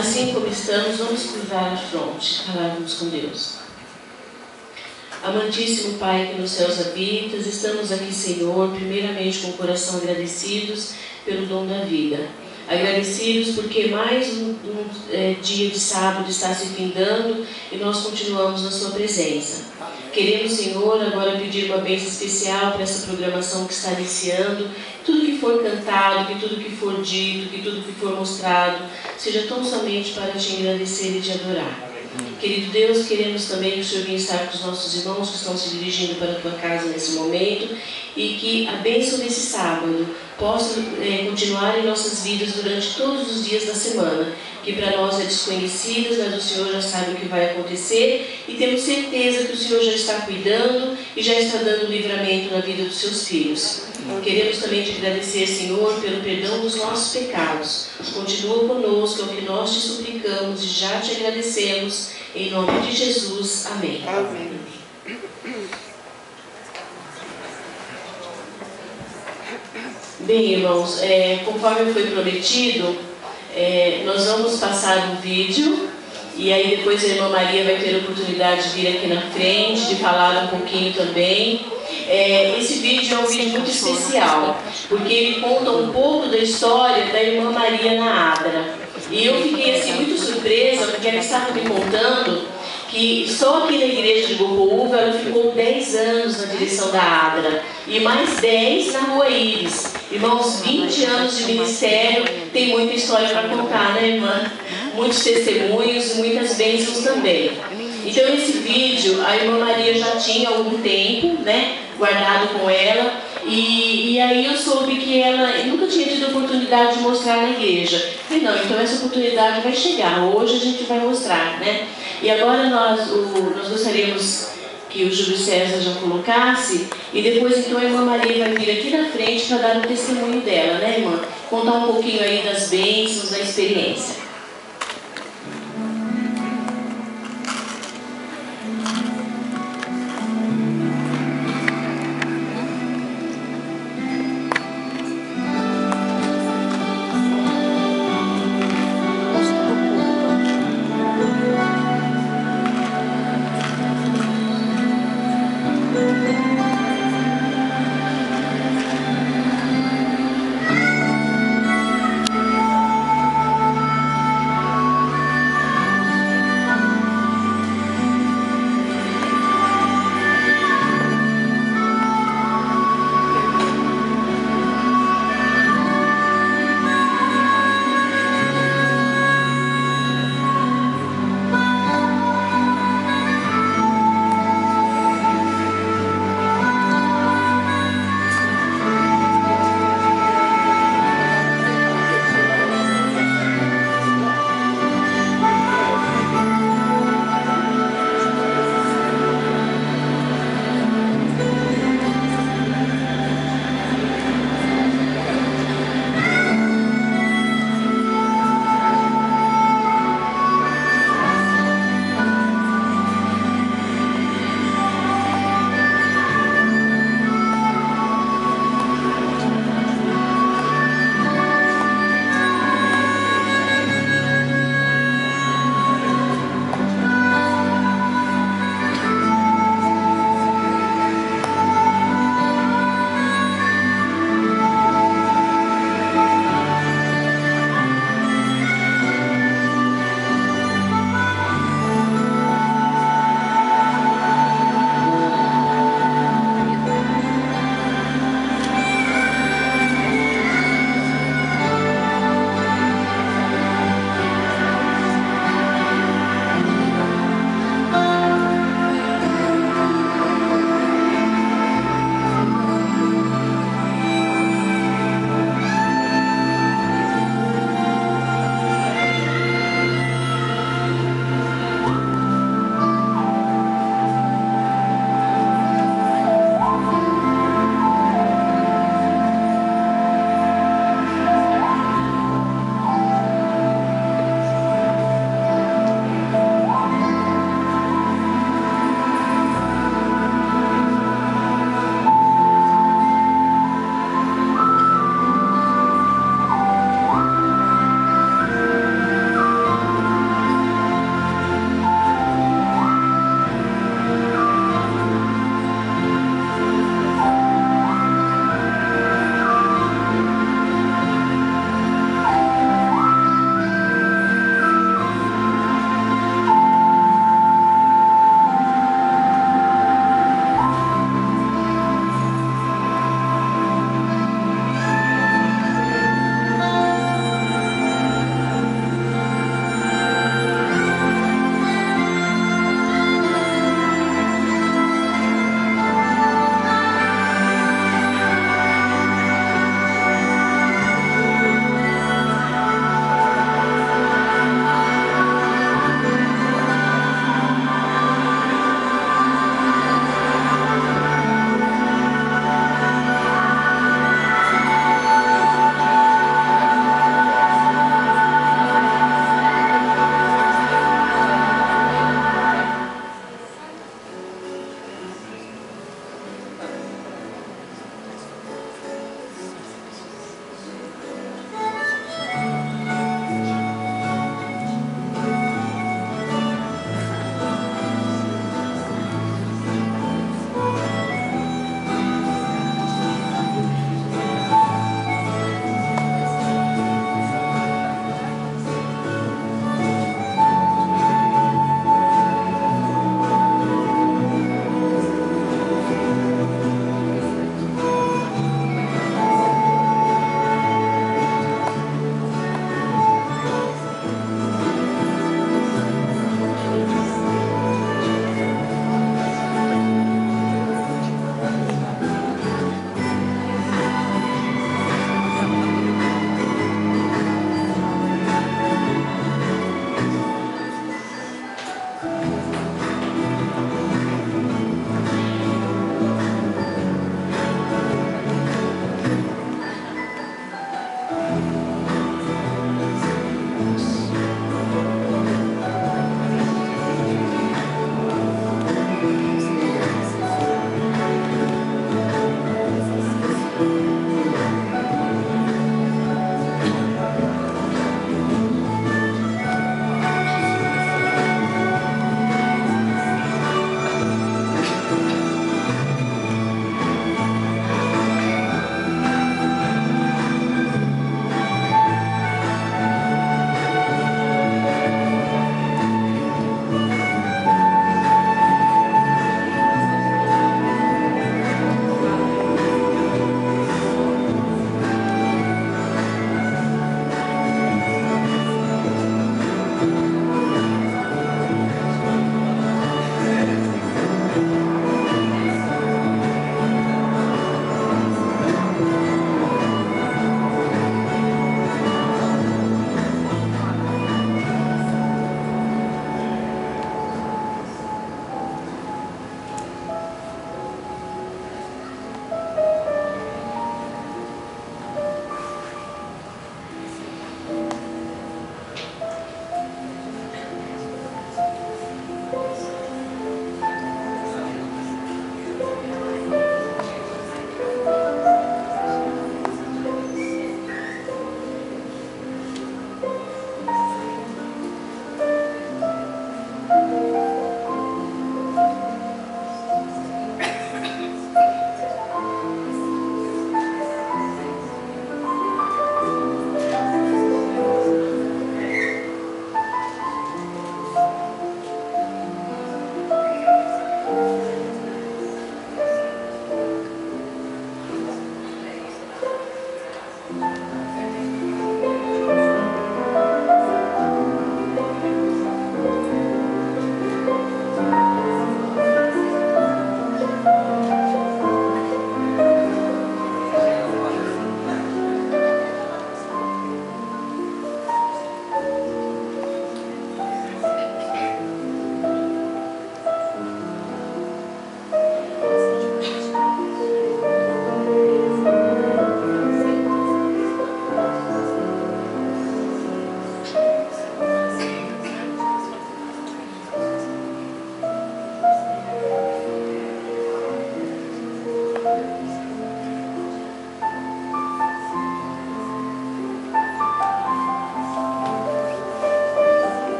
Assim como estamos, vamos cruzar a fronte, falarmos com Deus. Amantíssimo Pai que nos céus habitas, estamos aqui, Senhor, primeiramente com o coração agradecidos pelo dom da vida. Agradecidos porque mais um dia de sábado está se findando e nós continuamos na Sua presença. Queremos, Senhor, agora pedir uma bênção especial para essa programação que está iniciando. Tudo que for cantado, que tudo que for dito, que tudo que for mostrado, seja tão somente para Te agradecer e Te adorar. Querido Deus, queremos também que o Senhor venha estar com os nossos irmãos que estão se dirigindo para a Tua casa nesse momento e que a bênção desse sábado possa continuar em nossas vidas durante todos os dias da semana, que para nós é desconhecida, mas o Senhor já sabe o que vai acontecer e temos certeza que o Senhor já está cuidando e já está dando livramento na vida dos Seus filhos. Queremos também Te agradecer, Senhor, pelo perdão dos nossos pecados. Continua conosco, é o que nós Te suplicamos e já Te agradecemos. Em nome de Jesus. Amém. Amém. Bem, irmãos, conforme foi prometido, nós vamos passar um vídeo e aí depois a irmã Maria vai ter a oportunidade de vir aqui na frente, de falar um pouquinho também. Esse vídeo é um vídeo muito especial, porque ele conta um pouco da história da irmã Maria na Adra. E eu fiquei assim muito surpresa, porque ela estava me contando que só aqui na igreja de Bocoúva ela ficou 10 anos na direção da Adra e mais 10 na Rua Íris. Irmãos, 20 anos de ministério, tem muita história para contar, né, irmã? Muitos testemunhos, muitas bênçãos também. Então esse vídeo a irmã Maria já tinha algum tempo, né, guardado com ela. E aí eu soube que ela nunca tinha tido a oportunidade de mostrar na igreja. Falei, não, então essa oportunidade vai chegar, hoje a gente vai mostrar, né? E agora nós gostaríamos que o Júlio César já colocasse, e depois então a irmã Maria vai vir aqui na frente para dar o testemunho dela, né, irmã? Contar um pouquinho aí das bênçãos, da experiência.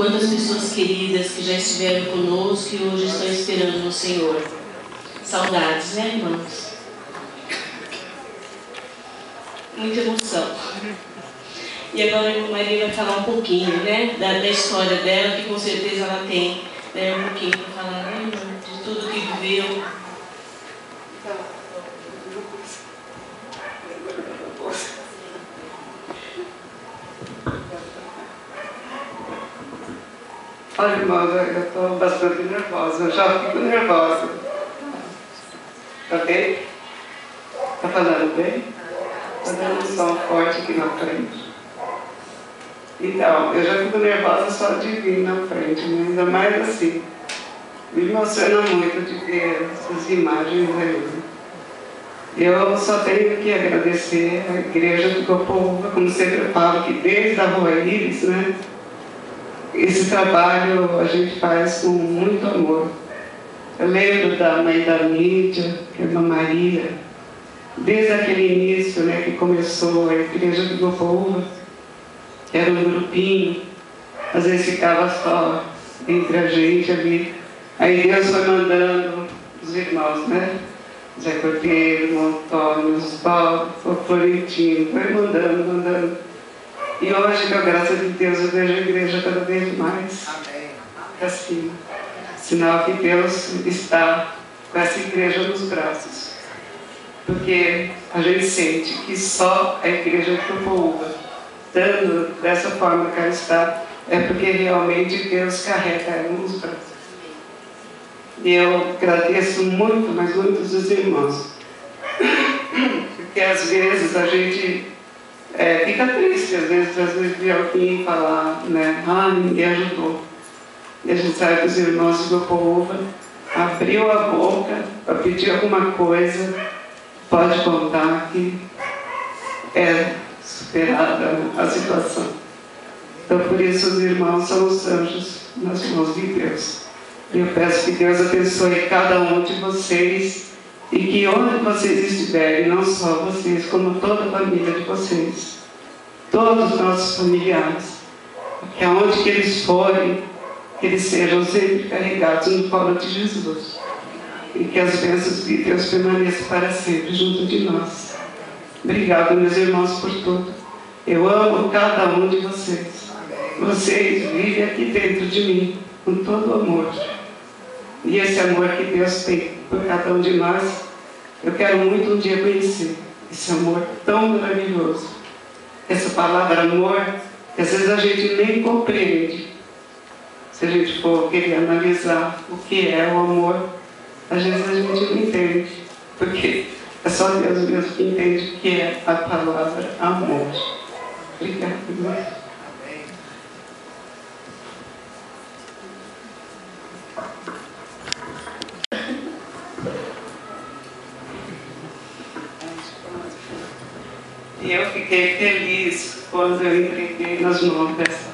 quantas pessoas queridas que já estiveram conosco e hoje estão esperando no Senhor. Saudades, né, irmãos? Muita emoção. E agora a irmã Maria vai falar um pouquinho, né, da história dela, que com certeza ela tem, né, um pouquinho para falar, né, irmã, de tudo que viveu. Olha, irmãos, eu estou bastante nervosa, eu já fico nervosa. Tá bem? Tá falando bem? Tá dando um som forte aqui na frente. Então, eu já fico nervosa só de vir na frente, né? Ainda mais assim. Me emociona muito de ver essas imagens aí. Eu só tenho que agradecer à Igreja do Copoúva, como sempre eu falo, que desde a Rua Íris, né? Esse trabalho a gente faz com muito amor. Eu lembro da mãe da Lídia, que é a irmã Maria, desde aquele início, né, que começou a Igreja do Copoúva, que era um grupinho, às vezes ficava só entre a gente ali. Aí Deus foi mandando os irmãos, né? Zé Cordeiro, irmão Antônio, Osvaldo, o Florentino, foi mandando. E hoje, com a graça de Deus, eu vejo a igreja cada vez mais assim. Sinal que Deus está com essa igreja nos braços. Porque a gente sente que só a igreja de Copoúva, dando dessa forma que ela está, é porque realmente Deus carrega ela nos braços. E eu agradeço muito, mas muitos dos irmãos. Porque às vezes a gente fica triste, às vezes de alguém falar, né? Ninguém ajudou. E a gente sabe que os irmãos do Copoúva abriu a boca para pedir alguma coisa, pode contar que é superada a situação. Então, por isso, os irmãos são os anjos nas mãos de Deus. E eu peço que Deus abençoe cada um de vocês e que onde vocês estiverem, não só vocês, como toda a família de vocês, todos os nossos familiares, que aonde que eles forem, que eles sejam sempre carregados no colo de Jesus e que as bênçãos de Deus permaneçam para sempre junto de nós. Obrigado, meus irmãos, por tudo. Eu amo cada um de vocês. Vocês vivem aqui dentro de mim com todo o amor. E esse amor que Deus tem por cada um de nós, eu quero muito um dia conhecer esse amor tão maravilhoso. Essa palavra amor, que às vezes a gente nem compreende. Se a gente for querer analisar o que é o amor, às vezes a gente não entende. Porque é só Deus mesmo que entende o que é a palavra amor. Obrigada, irmão. E eu fiquei feliz quando eu entreguei nas mãos dessa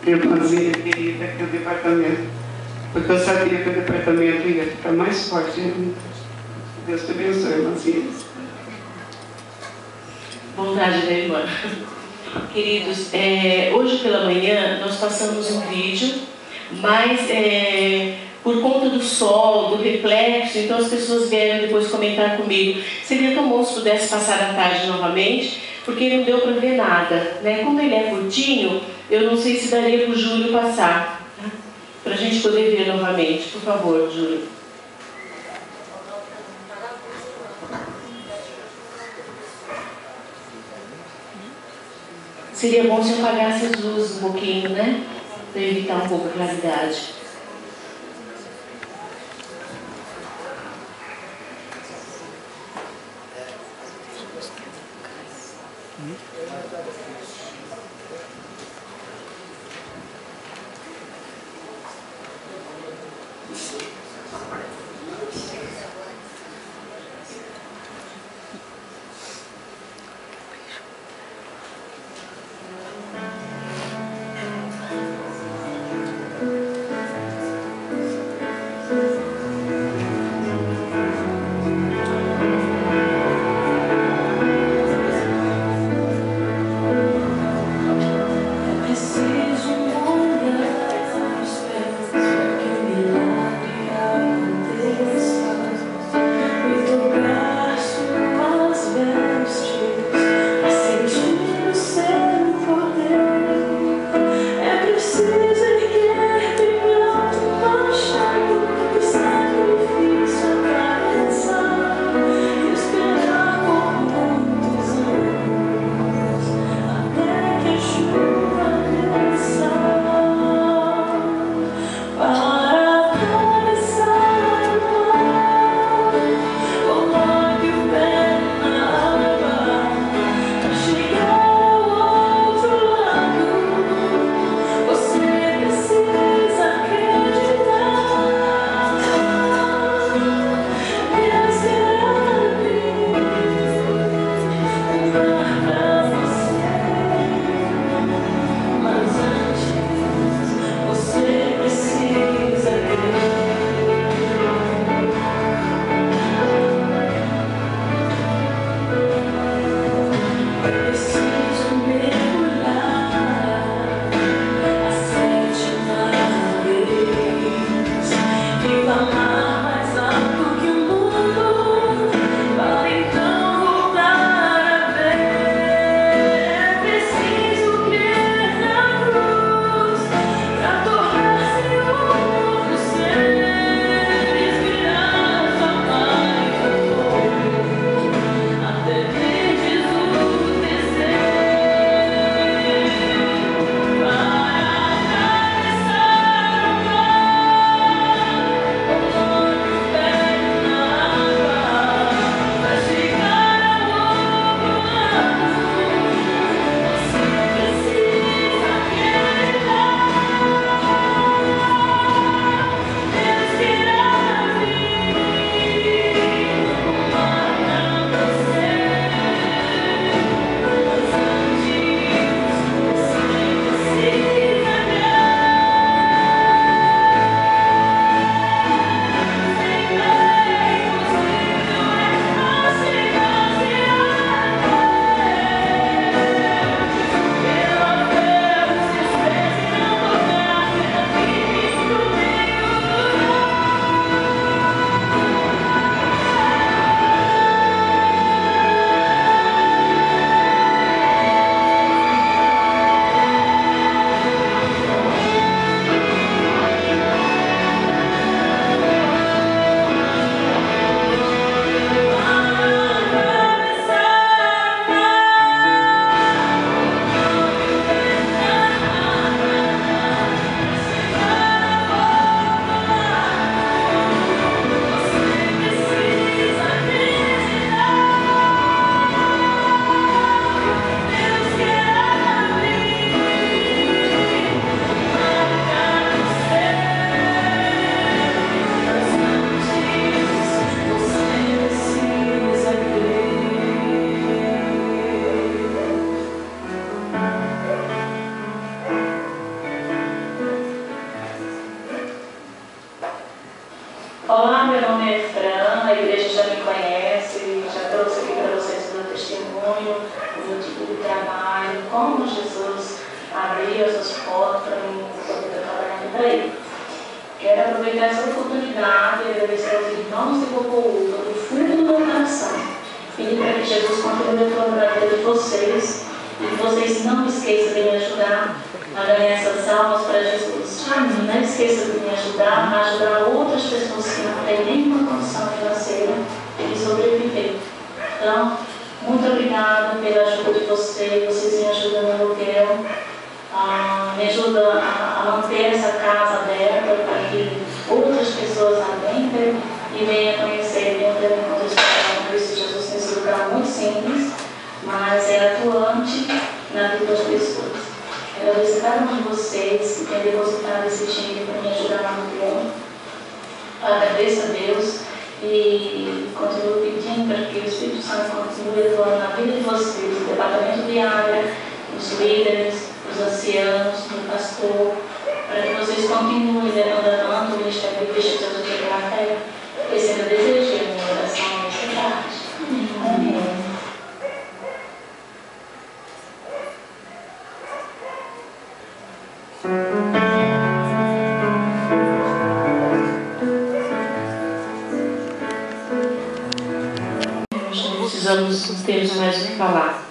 irmãzinha querida aqui do departamento, porque eu sabia que o departamento ia ficar mais forte ainda. Deus te abençoe, irmãzinha. Vontade da irmã. Queridos, hoje pela manhã nós passamos um vídeo, mas por conta do sol, do reflexo, então as pessoas vieram depois comentar comigo. Seria tão bom se pudesse passar a tarde novamente, porque não deu para ver nada, né? Como ele é curtinho, eu não sei se daria para o Júlio passar, tá? Para a gente poder ver novamente. Por favor, Júlio. Seria bom se eu apagasse as luzes um pouquinho, né? Para evitar um pouco a claridade. como Jesus abriu essas portas para mim poder trabalhar daí. Quero aproveitar essa oportunidade e agradecer aos irmãos de Cocoú, do fundo do meu coração. Pedir para que Jesus continue atuando na vida de vocês e que vocês não esqueçam de me ajudar a ganhar essas almas para Jesus. Não esqueçam de me ajudar a ajudar outras pessoas que não têm nenhuma condição financeira de sobreviver. Então, muito obrigada pela ajuda de vocês me ajudam no aluguel, me ajudam a manter essa casa aberta para que outras pessoas adentrem e venham conhecer, venham ter um encontro espiritual com Cristo Jesus nesse lugar muito simples, mas é atuante na vida das pessoas. Quero agradecer cada um de vocês que tem depositado esse time para me ajudar no aluguel. Agradeço a Deus e continuo pedindo para que o Espírito Santo continue atuando na vida de vocês, no departamento de área, os líderes, os ancianos, o pastor, para que vocês continuem levantando o ministério de Cristo Jesus pela fé. Esse é o meu desejo e a minha oração nesta tarde. Amém. Não temos mais o que falar.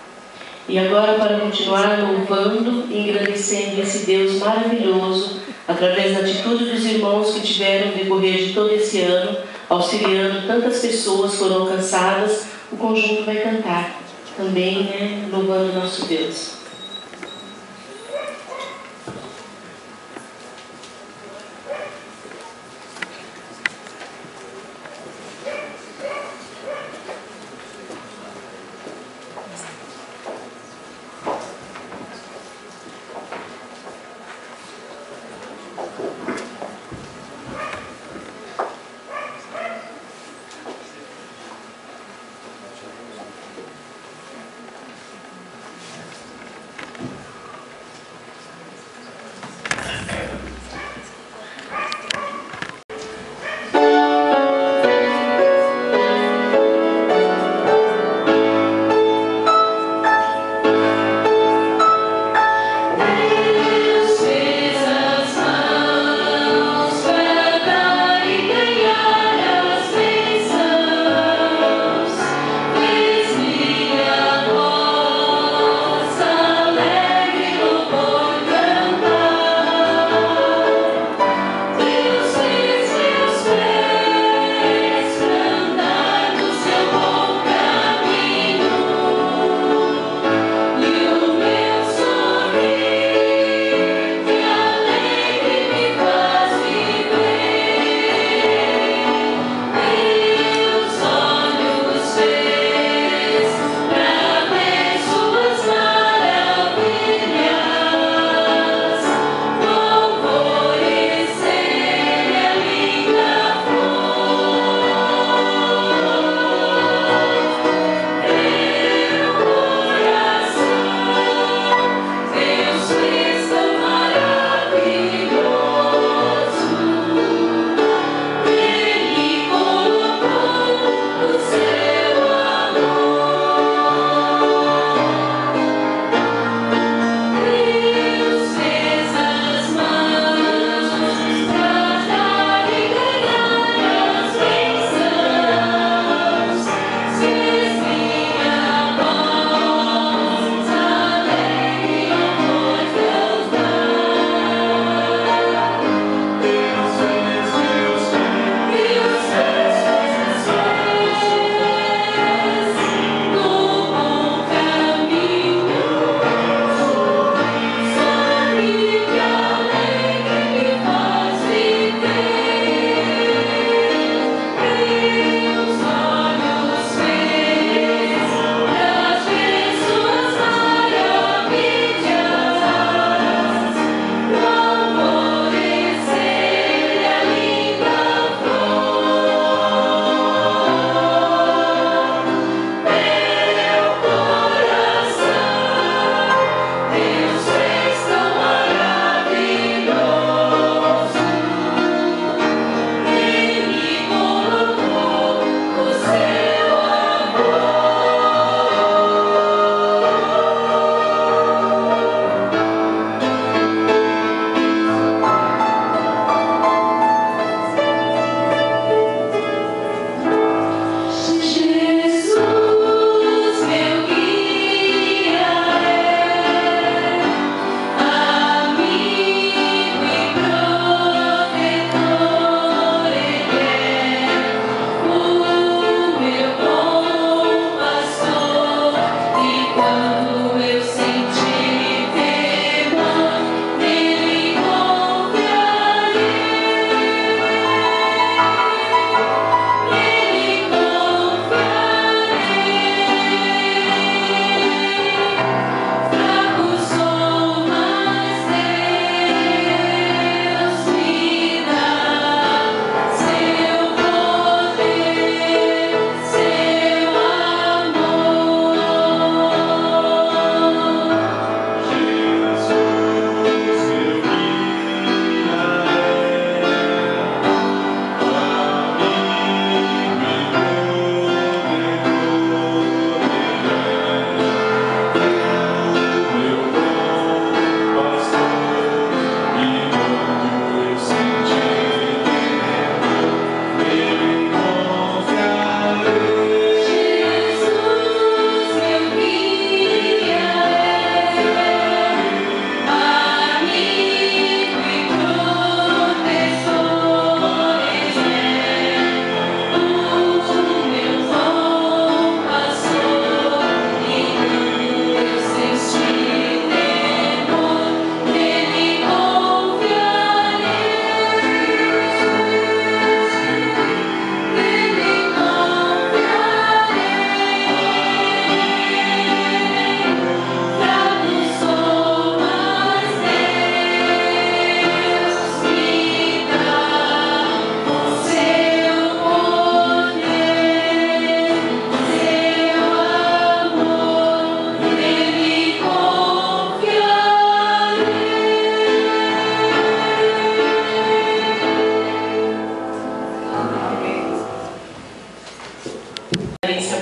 E agora, para continuar louvando e engrandecendo esse Deus maravilhoso, através da atitude dos irmãos que tiveram no decorrer de todo esse ano, auxiliando tantas pessoas que foram alcançadas, o conjunto vai cantar também, louvando nosso Deus.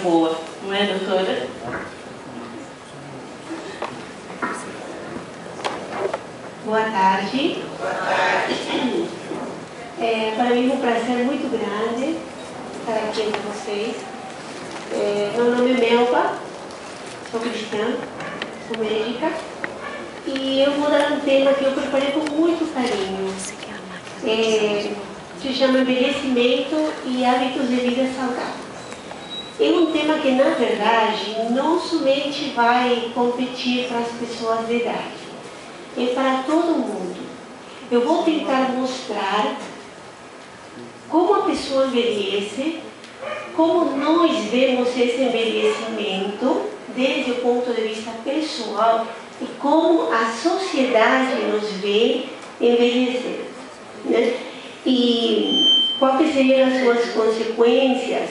boa, não é, doutora? Boa tarde. Boa tarde. Para mim é um prazer muito grande estar aqui com vocês. Meu nome é Melba, sou cristã, sou médica, e eu vou dar um tema que eu preparei com muito carinho. Se chama envelhecimento e hábitos de vida saudáveis. É um tema que, na verdade, não somente vai competir para as pessoas de idade, é para todo mundo. Eu vou tentar mostrar como a pessoa envelhece, como nós vemos esse envelhecimento desde o ponto de vista pessoal e como a sociedade nos vê envelhecer, né? E quais seriam as suas consequências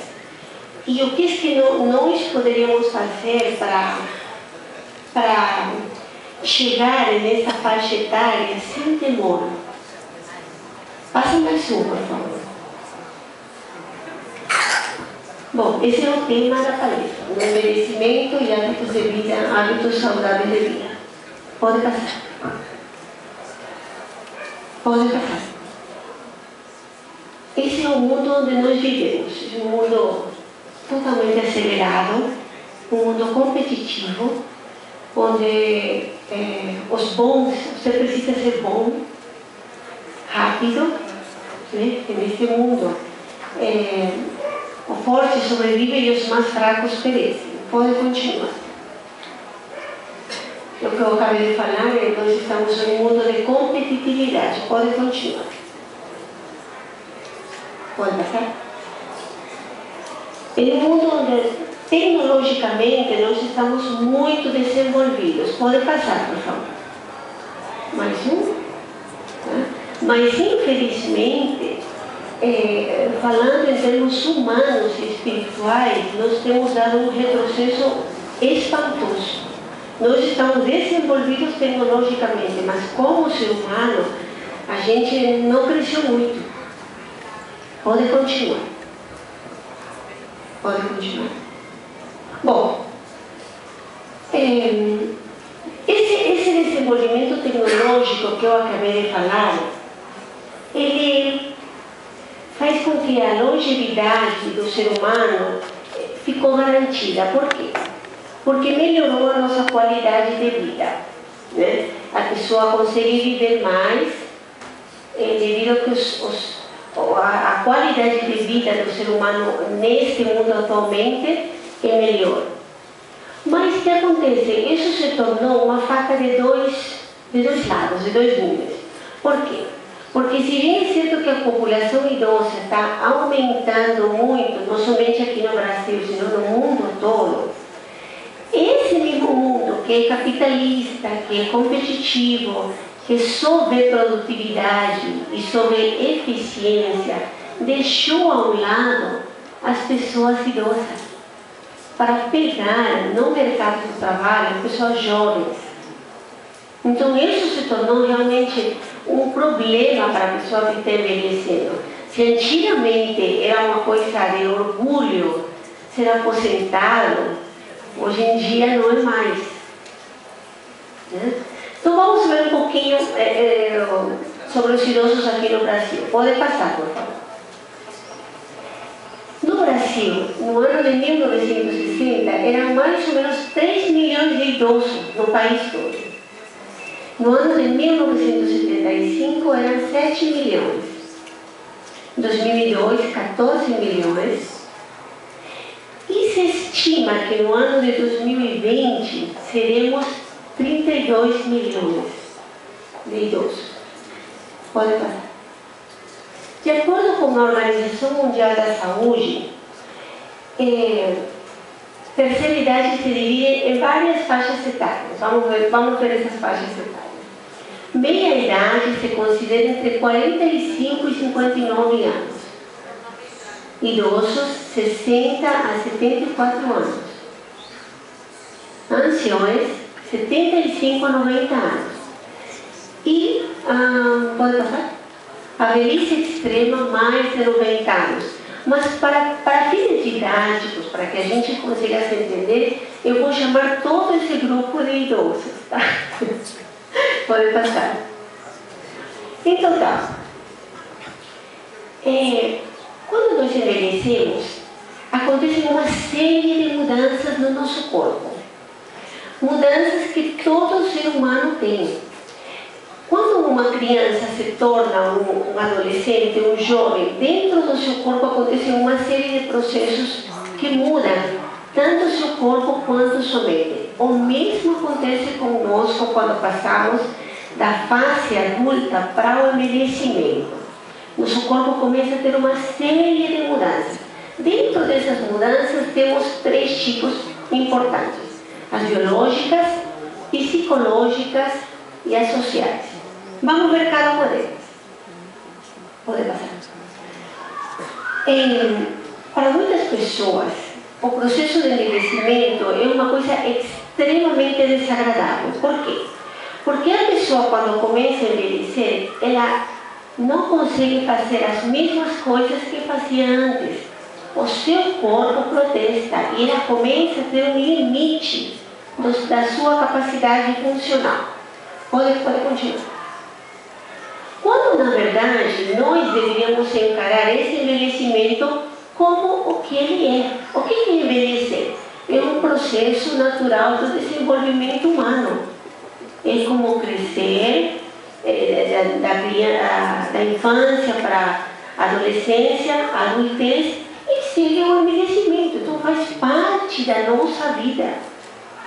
e o que é que nós poderíamos fazer para chegar nessa faixa etária sem temor. Passa mais um, por favor. Bom, esse é o tema da palestra, o envelhecimento e hábitos de vida, hábitos saudáveis de vida. Pode passar. Pode passar. Esse é o mundo onde nós vivemos, um mundo totalmente acelerado, um mundo competitivo, onde os bons, você precisa ser bom, rápido, né? Nesse mundo. O forte sobrevive e os mais fracos perecem. Pode continuar. O que eu acabei de falar, nós estamos em um mundo de competitividade. Pode continuar. Pode passar? Em um mundo onde tecnologicamente nós estamos muito desenvolvidos. Pode passar, por favor. Mais um. Mas, infelizmente, falando em termos humanos e espirituais, nós temos dado um retrocesso espantoso. Nós estamos desenvolvidos tecnologicamente, mas como ser humano, a gente não cresceu muito. Pode continuar. Pode continuar. Bom, esse desenvolvimento tecnológico que eu acabei de falar, ele faz com que a longevidade do ser humano ficou garantida. Por quê? Porque melhorou a nossa qualidade de vida, né? A pessoa consegue viver mais devido a que a qualidade de vida do ser humano neste mundo atualmente é melhor. Mas o que acontece? Isso se tornou uma faca de dois lados, de dois gumes. Por quê? Porque se bem é certo que a população idosa está aumentando muito, não somente aqui no Brasil, sino no mundo todo, esse mesmo mundo que é capitalista, que é competitivo, que só vê produtividade e só vê eficiência, deixou ao lado as pessoas idosas para pegar no mercado do trabalho pessoas jovens. Então isso se tornou realmente um problema para a pessoa que está envelhecendo. Se antigamente era uma coisa de orgulho ser aposentado, hoje em dia não é mais, né? Então vamos ver um pouquinho sobre os idosos aqui no Brasil. Pode passar, por favor. No Brasil, no ano de 1960, eram mais ou menos 3 milhões de idosos no país todo. No ano de 1975, eram 7 milhões. Em 2002, 14 milhões. E se estima que no ano de 2020 seremos 32 milhões de idosos. Pode passar. De acordo com a Organização Mundial da Saúde, terceira idade se divide em várias faixas etárias. Vamos ver essas faixas etárias. Meia idade se considera entre 45 e 59 anos. Idosos, 60 a 74 anos. Anciões, 75 a 90 anos. E, pode passar? A velhice extrema, mais de 90 anos. Mas para fins didáticos, para que a gente consiga se entender, eu vou chamar todo esse grupo de idosos, tá? Pode passar. Então tá. Quando nós envelhecemos, acontecem uma série de mudanças no nosso corpo. Mudanças que todo ser humano tem. Quando uma criança se torna um adolescente, um jovem, dentro do seu corpo acontecem uma série de processos que mudam tanto o seu corpo quanto a sua mente. O mesmo acontece conosco quando passamos da fase adulta para o envelhecimento. Nosso corpo começa a ter uma série de mudanças. Dentro dessas mudanças temos 3 tipos importantes: as biológicas, psicológicas e as sociais. Vamos ver cada uma delas. Pode passar. Para muitas pessoas, o processo de envelhecimento é uma coisa extremamente desagradável. Por quê? Porque a pessoa, quando começa a envelhecer, ela não consegue fazer as mesmas coisas que fazia antes. O seu corpo protesta e ela começa a ter um limite da sua capacidade funcional. Pode continuar. Quando, na verdade, nós deveríamos encarar esse envelhecimento como o que ele é. O que é envelhecer? É um processo natural do desenvolvimento humano. É como crescer da infância para a adolescência, a adultez, e segue o envelhecimento. Então faz parte da nossa vida.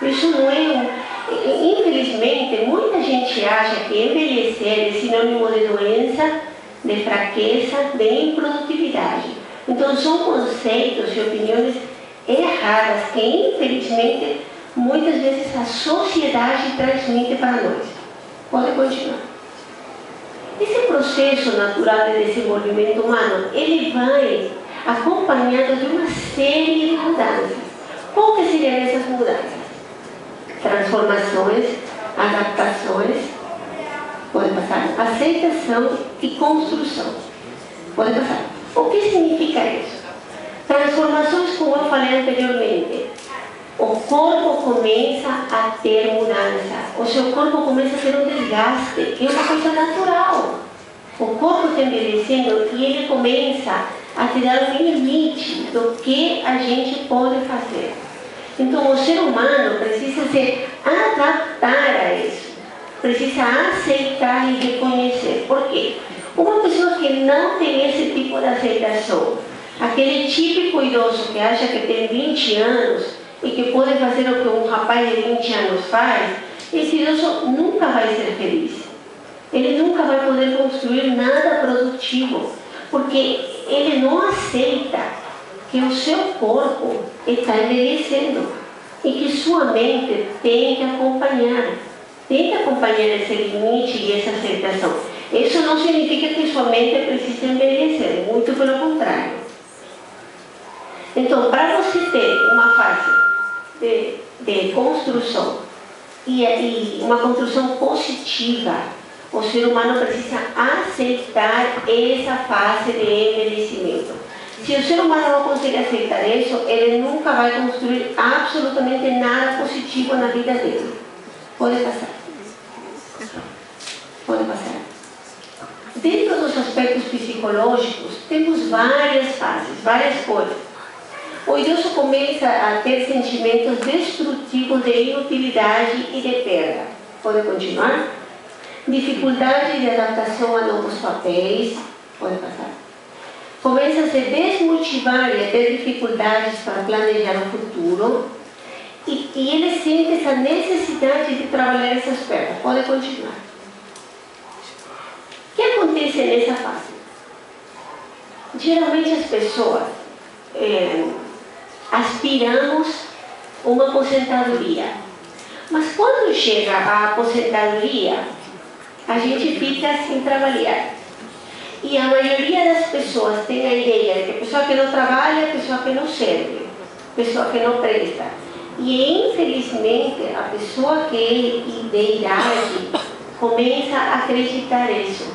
Isso não é infelizmente, muita gente acha que envelhecer é sinônimo de doença, de fraqueza, de improdutividade. Então são conceitos e opiniões erradas que infelizmente muitas vezes a sociedade transmite para nós. Pode continuar. Esse processo natural de desenvolvimento humano, ele vai acompanhado de uma série de mudanças. Qual que seriam essas mudanças? Transformações, adaptações, pode passar, aceitação e construção. Pode passar. O que significa isso? Transformações, como eu falei anteriormente. O corpo começa a ter mudança. O seu corpo começa a ter um desgaste, que é uma coisa natural. O corpo está envelhecendo e ele começa a te dar um limite do que a gente pode fazer. Então, o ser humano precisa se adaptar a isso. Precisa aceitar e reconhecer. Por quê? Uma pessoa que não tem esse tipo de aceitação, aquele típico idoso que acha que tem 20 anos e que pode fazer o que um rapaz de 20 anos faz, esse idoso nunca vai ser feliz. Ele nunca vai poder construir nada produtivo, porque ele não aceita que o seu corpo está envelhecendo e que sua mente tem que acompanhar esse limite e essa aceitação. Isso não significa que sua mente precisa envelhecer, muito pelo contrário. Então, para você ter uma fase de construção e uma construção positiva, o ser humano precisa aceitar essa fase de envelhecimento. Se o ser humano não consegue aceitar isso, ele nunca vai construir absolutamente nada positivo na vida dele. Pode passar. Pode passar. Dentro dos aspectos psicológicos, temos várias fases, várias coisas. O idoso começa a ter sentimentos destrutivos de inutilidade e de perda. Pode continuar? Dificuldade de adaptação a novos papéis. Pode passar. Começa a se desmotivar e a ter dificuldades para planejar o futuro. E ele sente essa necessidade de trabalhar essas perdas. Pode continuar. O que acontece nessa fase? Geralmente as pessoas aspiramos uma aposentadoria. Mas quando chega a aposentadoria, a gente fica sem trabalhar. E a maioria das pessoas tem a ideia de que a pessoa que não trabalha é a pessoa que não serve, a pessoa que não presta. E infelizmente a pessoa que é de idade começa a acreditar isso.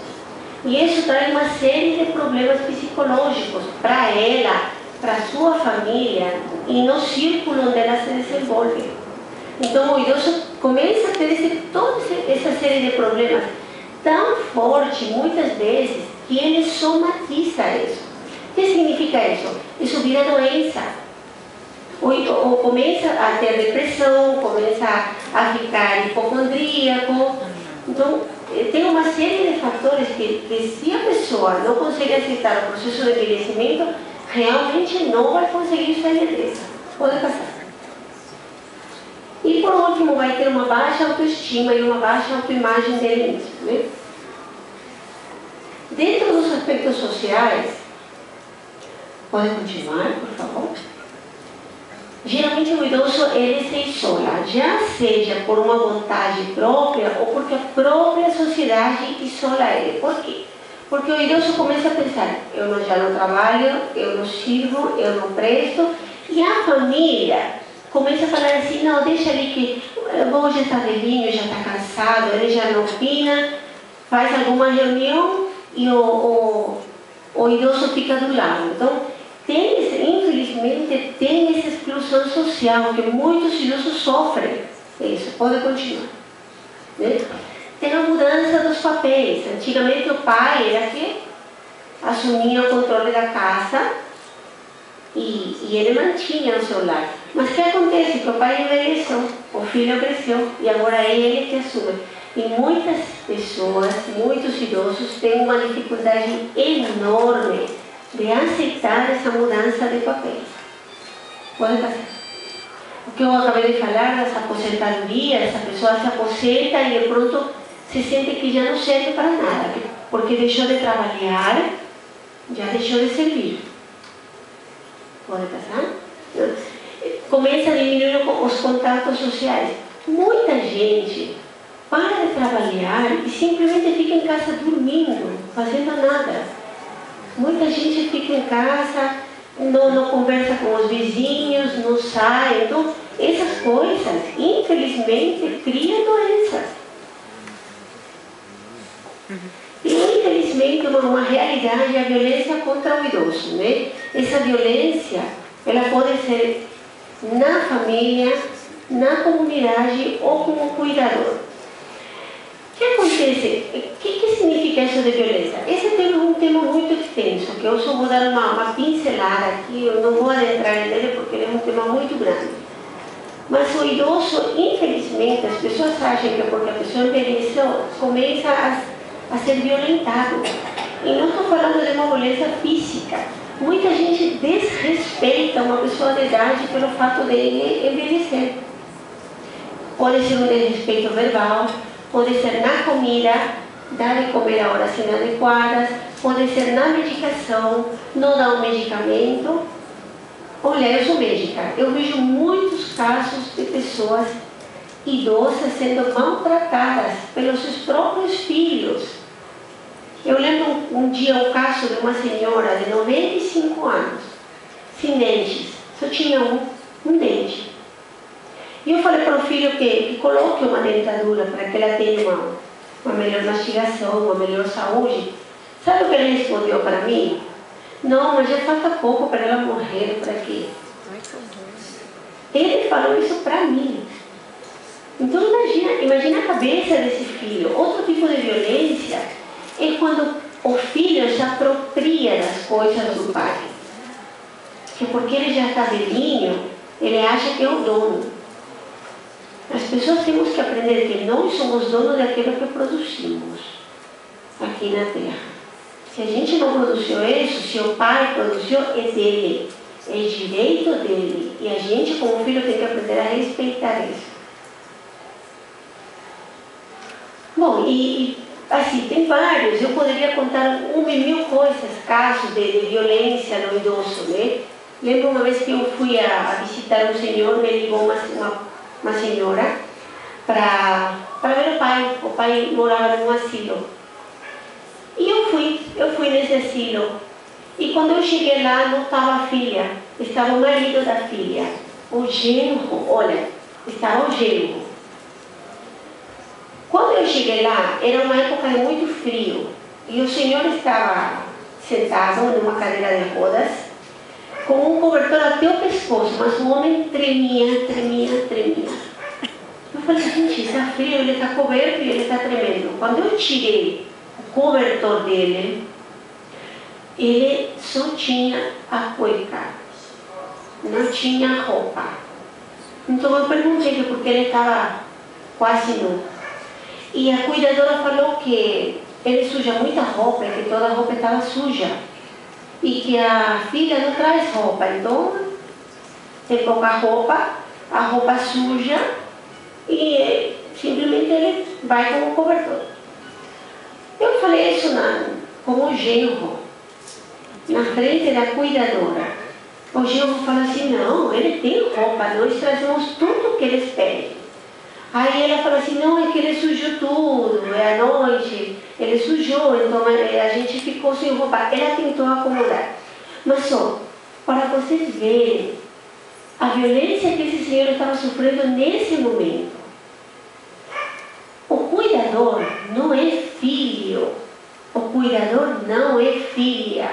E isso traz uma série de problemas psicológicos para ela, para sua família e no círculo onde ela se desenvolve. Então o idoso começa a ter toda essa série de problemas tão forte, muitas vezes, que ele somatiza isso. O que significa isso? Isso vira doença. Ou começa a ter depressão, começa a ficar hipocondríaco. Então, tem uma série de fatores que se a pessoa não consegue aceitar o processo de envelhecimento, realmente não vai conseguir sair dessa. Pode passar. E por último, vai ter uma baixa autoestima e uma baixa autoimagem dele mesmo, né? Dentro dos aspectos sociais, pode continuar, por favor? Geralmente o idoso ele se isola, já seja por uma vontade própria ou porque a própria sociedade isola ele. Por quê? Porque o idoso começa a pensar, já não trabalho, eu não sirvo, eu não presto, e a família começa a falar assim, não, deixa ali que o já está velhinho, já está cansado, ele já não opina, faz alguma reunião e o idoso fica do lado. Então, infelizmente, tem essa exclusão social que muitos idosos sofrem. Isso, pode continuar. Né? Tem a mudança dos papéis. Antigamente o pai era que assumia o controle da casa e ele mantinha o seu lar. Mas o que acontece? Que o pai envelheceu, o filho cresceu e agora é ele que assume. E muitas pessoas, muitos idosos têm uma dificuldade enorme de aceitar essa mudança de papéis. Pode passar. O que eu acabei de falar das aposentadorias, essa pessoa se aposenta e de pronto se sente que já não serve para nada, porque deixou de trabalhar, já deixou de servir. Pode passar? Começa a diminuir os contatos sociais. Muita gente para de trabalhar e simplesmente fica em casa dormindo, fazendo nada. Muita gente fica em casa, não conversa com os vizinhos, não sai. Então, essas coisas, infelizmente, criam doenças. E, infelizmente, uma realidade é a violência contra o idoso, né? Essa violência, ela pode ser na família, na comunidade ou com o cuidador. O que acontece? O que significa isso de violência? Esse tema é um tema muito extenso, que eu só vou dar uma pincelada aqui, eu não vou adentrar nele porque ele é um tema muito grande. Mas o idoso, infelizmente, as pessoas acham que porque a pessoa envelheceu, começa a ser violentado. E não estou falando de uma violência física. Muita gente desrespeita uma pessoa de idade pelo fato de ele envelhecer. Pode ser um desrespeito verbal, pode ser na comida, dar de comer a horas inadequadas, pode ser na medicação, não dar um medicamento. Olha, eu sou médica, eu vejo muitos casos de pessoas idosas sendo maltratadas pelos seus próprios filhos. Eu lembro um dia o caso de uma senhora de 95 anos, sem dentes, só tinha um dente. E eu falei para o filho que coloque uma dentadura para que ela tenha uma melhor mastigação, uma melhor saúde. Sabe o que ele respondeu para mim? Não, mas já falta pouco para ela morrer, para quê? Ele falou isso para mim. Então imagina a cabeça desse filho. Outro tipo de violência é quando o filho se apropria das coisas do pai. Que porque ele já está velhinho, ele acha que é o dono. As pessoas temos que aprender que nós somos donos daquilo que produzimos aqui na Terra. Se a gente não produziu isso, se o pai produziu, é dele, é direito dele. E a gente, como filho, tem que aprender a respeitar isso. Bom, e assim, tem vários. Eu poderia contar 1.000 coisas, casos de violência no idoso, né? Lembro uma vez que eu fui a visitar um senhor, me ligou uma senhora para ver o pai. O pai morava num asilo. E eu fui nesse asilo. E quando eu cheguei lá, não estava a filha, estava o marido da filha. O genro, olha, estava o genro. Quando eu cheguei lá, era uma época de muito frio. e o senhor estava sentado numa cadeira de rodas, com um cobertor até o pescoço, mas o homem tremia. Eu falei, gente, está frio, ele está coberto e ele está tremendo. Quando eu tirei o cobertor dele, ele só tinha a cueca, não tinha roupa. Então eu perguntei porque ele estava quase nu. E a cuidadora falou que ele suja muita roupa, que toda a roupa estava suja. E que a filha não traz roupa, então tem pouca roupa, a roupa suja, e simplesmente ele vai com o cobertor. Eu falei isso como genro, na frente da cuidadora. O genro falou assim, não, ele tem roupa, nós trazemos tudo que eles pedem. Aí ela falou assim, não, é que ele sujou tudo, é à noite, ele sujou, então a gente ficou sem roupa. Ela tentou acomodar. Mas só, para vocês verem a violência que esse senhor estava sofrendo nesse momento. O cuidador não é filho, o cuidador não é filha.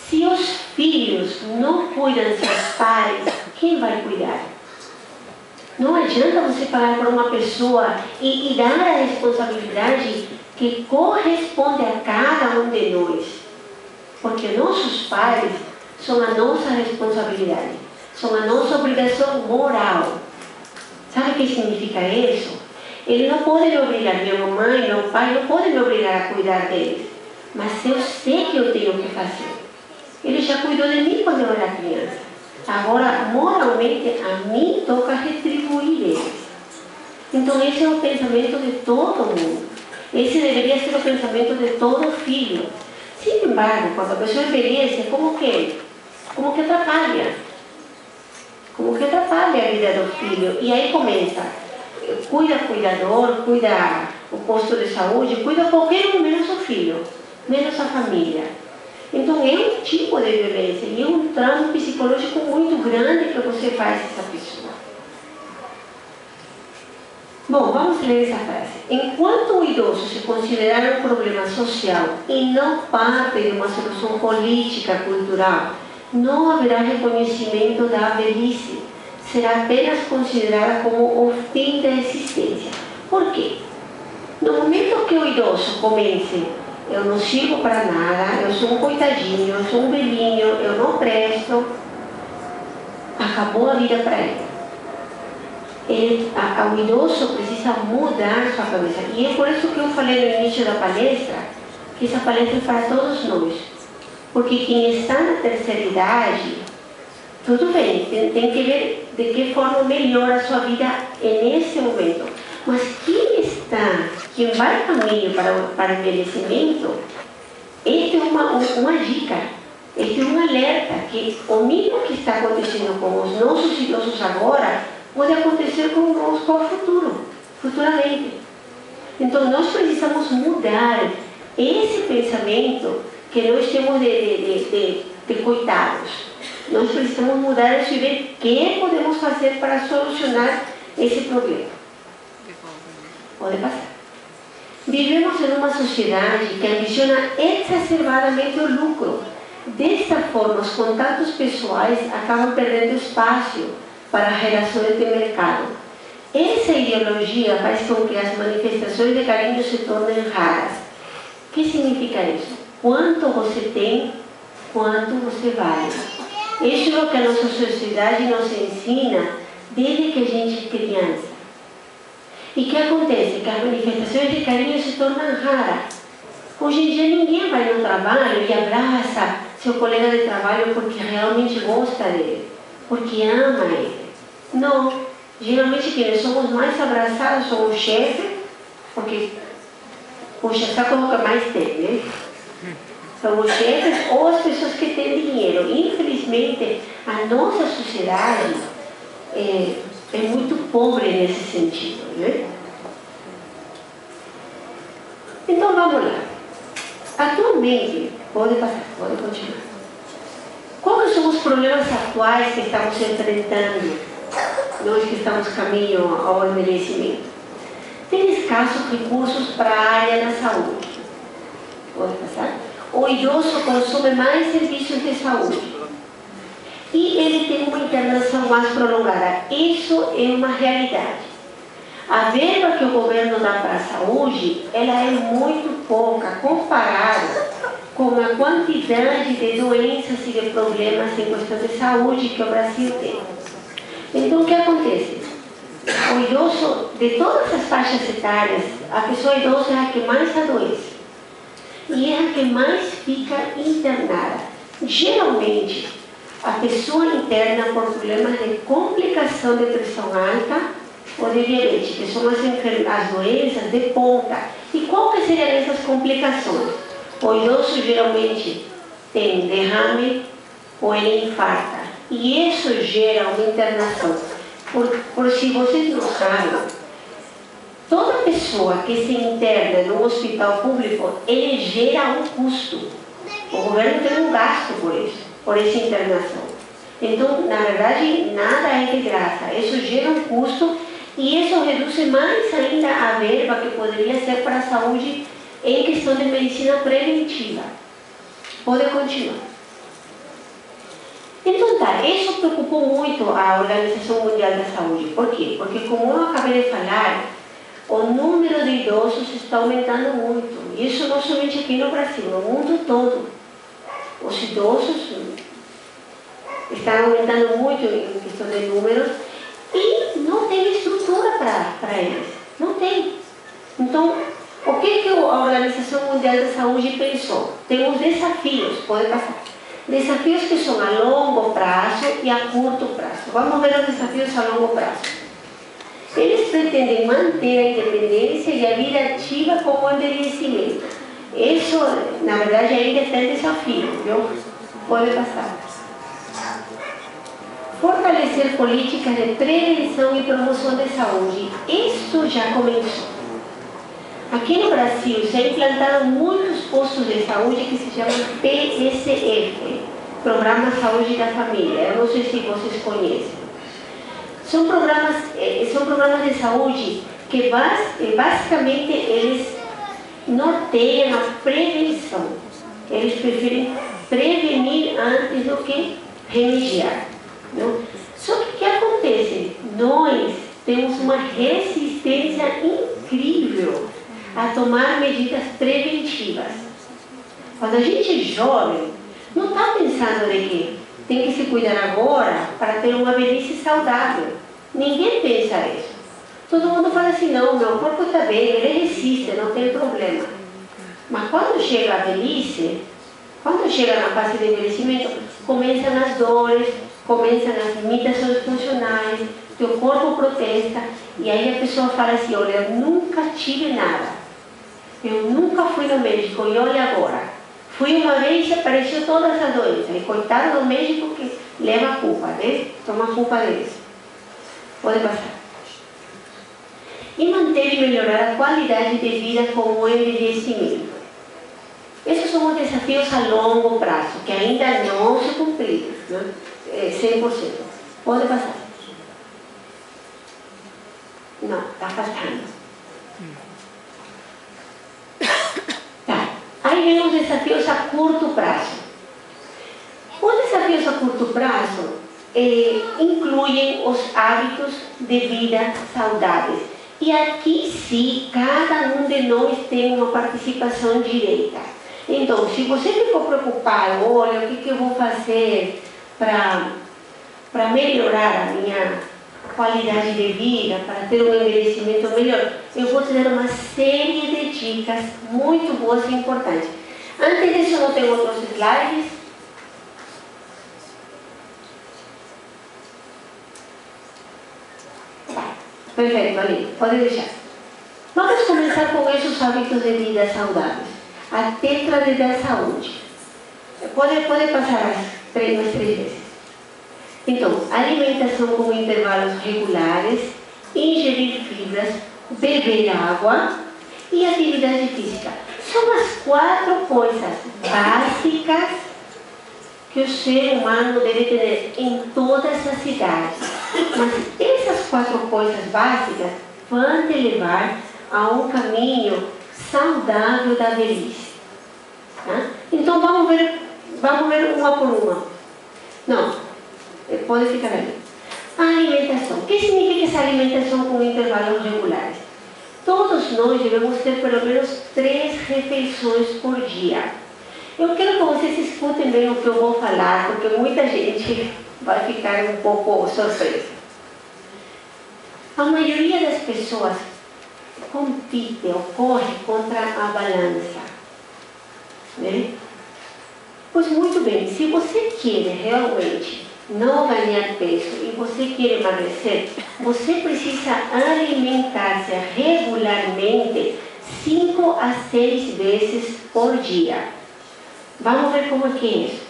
Se os filhos não cuidam de seus pais, quem vai cuidar? Não adianta você falar para uma pessoa e dar a responsabilidade que corresponde a cada um de nós. Porque nossos pais são a nossa responsabilidade, são a nossa obrigação moral. Sabe o que significa isso? Ele não pode me obrigar, minha mamãe, meu pai não podem me obrigar a cuidar deles. Mas eu sei que eu tenho que fazer. Ele já cuidou de mim quando eu era criança. Agora, moralmente, a mim toca retribuir eles. Então, esse é o pensamento de todo mundo. Esse deveria ser o pensamento de todo filho. Sin embargo, quando a pessoa envelhece, como que atrapalha. Como que atrapalha a vida do filho. E aí começa, cuida o cuidador, cuida o posto de saúde, cuida qualquer um, menos o filho, menos a família. Então é um tipo de violência e é um trauma psicológico muito grande que você faz essa pessoa. Bom, vamos ler essa frase. Enquanto o idoso se considerar um problema social e não parte de uma solução política, cultural, não haverá reconhecimento da velhice. Será apenas considerada como o fim da existência. Por quê? No momento que o idoso comece, eu não sirvo para nada, eu sou um coitadinho, eu sou um velhinho, eu não presto, acabou a vida para ele. O idoso precisa mudar sua cabeça. E é por isso que eu falei no início da palestra, que essa palestra é para todos nós. Porque quem está na terceira idade, tudo bem, tem que ver de que forma melhora a sua vida nesse momento. Mas quem vai caminho para o envelhecimento, esta é uma dica, este é um alerta, que o mesmo que está acontecendo com os nossos idosos agora, pode acontecer conosco ao futuramente. Então nós precisamos mudar esse pensamento que nós temos de coitados. Nós precisamos mudar isso e ver o que podemos fazer para solucionar esse problema. Pode passar. Vivemos em uma sociedade que ambiciona exacerbadamente o lucro. Desta forma, os contatos pessoais acabam perdendo espaço para relações de mercado. Essa ideologia faz com que as manifestações de carinho se tornem raras. O que significa isso? Quanto você tem, quanto você vale. Isso é o que a nossa sociedade nos ensina desde que a gente é criança. E o que acontece? Que as manifestações de carinho se tornam raras. Hoje em dia ninguém vai no trabalho e abraça seu colega de trabalho porque realmente gosta dele, porque ama ele. Não. Geralmente quem somos mais abraçados são o chefe, porque o chefe sabe o que mais tem, né? São os chefes ou as pessoas que têm dinheiro. Infelizmente, a nossa sociedade é muito pobre nesse sentido, né? Então vamos lá. Atualmente, pode passar, pode continuar. Quais são os problemas atuais que estamos enfrentando, nós que estamos caminho ao envelhecimento? Tem escassos recursos para a área da saúde. Pode passar? O idoso consome mais serviços de saúde. E ele tem uma internação mais prolongada. Isso é uma realidade. A verba que o governo dá para a saúde, ela é muito pouca comparada com a quantidade de doenças e de problemas em questão de saúde que o Brasil tem. Então, o que acontece? O idoso, de todas as faixas etárias, a pessoa idosa é a que mais adoece. E é a que mais fica internada. Geralmente, a pessoa interna por problemas de complicação de pressão alta ou de diabetes, que são as doenças de ponta. E qual que seriam essas complicações? O idoso geralmente tem derrame ou ele infarta. E isso gera uma internação. Por se vocês não sabem, toda pessoa que se interna no hospital público, ele gera um custo. O governo tem um gasto por isso, por essa internação. Então, na verdade, nada é de graça. Isso gera um custo e isso reduz mais ainda a verba que poderia ser para a saúde em questão de medicina preventiva. Pode continuar. Então tá, isso preocupou muito a Organização Mundial da Saúde. Por quê? Porque, como eu acabei de falar, o número de idosos está aumentando muito. Isso não somente aqui no Brasil, no mundo todo. Os idosos estão aumentando muito em questão de números e não tem estrutura para eles. Não tem. Então, o que a Organização Mundial da Saúde pensou? Temos desafios, pode passar. Desafios que são a longo prazo e a curto prazo. Vamos ver os desafios a longo prazo. Eles pretendem manter a independência e a vida ativa com o envelhecimento. Isso, na verdade, ainda está em desafio, viu? Pode passar. Fortalecer políticas de prevenção e promoção de saúde. Isso já começou. Aqui no Brasil já implantaram muitos postos de saúde que se chamam PSF, Programa Saúde da Família. Eu não sei se vocês conhecem. São programas de saúde que basicamente eles norteiam a prevenção. Eles preferem prevenir antes do que remediar. Não? Só que o que acontece? Nós temos uma resistência incrível a tomar medidas preventivas. Quando a gente é jovem, não está pensando de que tem que se cuidar agora para ter uma velhice saudável. Ninguém pensa isso. Todo mundo fala assim, não, meu corpo está bem, ele resiste, não tem problema. Mas quando chega a velhice, quando chega na fase de envelhecimento, começam as dores, começam as limitações funcionais, teu corpo protesta, e aí a pessoa fala assim, olha, eu nunca tive nada. Eu nunca fui no médico, e olha agora. Fui uma vez e apareceu todas as doenças. E coitado do médico que leva a culpa, né? Toma a culpa deles. Pode passar. E manter e melhorar a qualidade de vida com o envelhecimento. Esses são os desafios a longo prazo, que ainda não se cumpriram, né? 100%. Pode passar. Não, está faltando. Tá. Aí vem os desafios a curto prazo. Os desafios a curto prazo incluem os hábitos de vida saudáveis. E aqui sim, cada um de nós tem uma participação direta. Então, se você ficou preocupado, olha, o que eu vou fazer para melhorar a minha qualidade de vida, para ter um envelhecimento melhor, eu vou te dar uma série de dicas muito boas e importantes. Antes disso, eu não tenho outros slides. Perfeito, ali, pode deixar. Vamos começar com esses hábitos de vida saudáveis. A tetra da saúde. Pode passar mais três vezes. Então, alimentação com intervalos regulares, ingerir fibras, beber água e atividade física. São as 4 coisas básicas que o ser humano deve ter em todas as idades. Mas essas 4 coisas básicas vão te levar a um caminho saudável da velhice. Tá? Então vamos ver uma por uma. Não, pode ficar ali. A alimentação. O que significa essa alimentação com intervalos regulares? Todos nós devemos ter pelo menos 3 refeições por dia. Eu quero que vocês escutem bem o que eu vou falar, porque muita gente vai ficar um pouco surpresa. A maioria das pessoas compete ou corre contra a balança. Né? Pois muito bem, se você quer realmente não ganhar peso e você quer emagrecer, você precisa alimentar-se regularmente 5 a 6 vezes por dia. Vamos ver como é que é isso.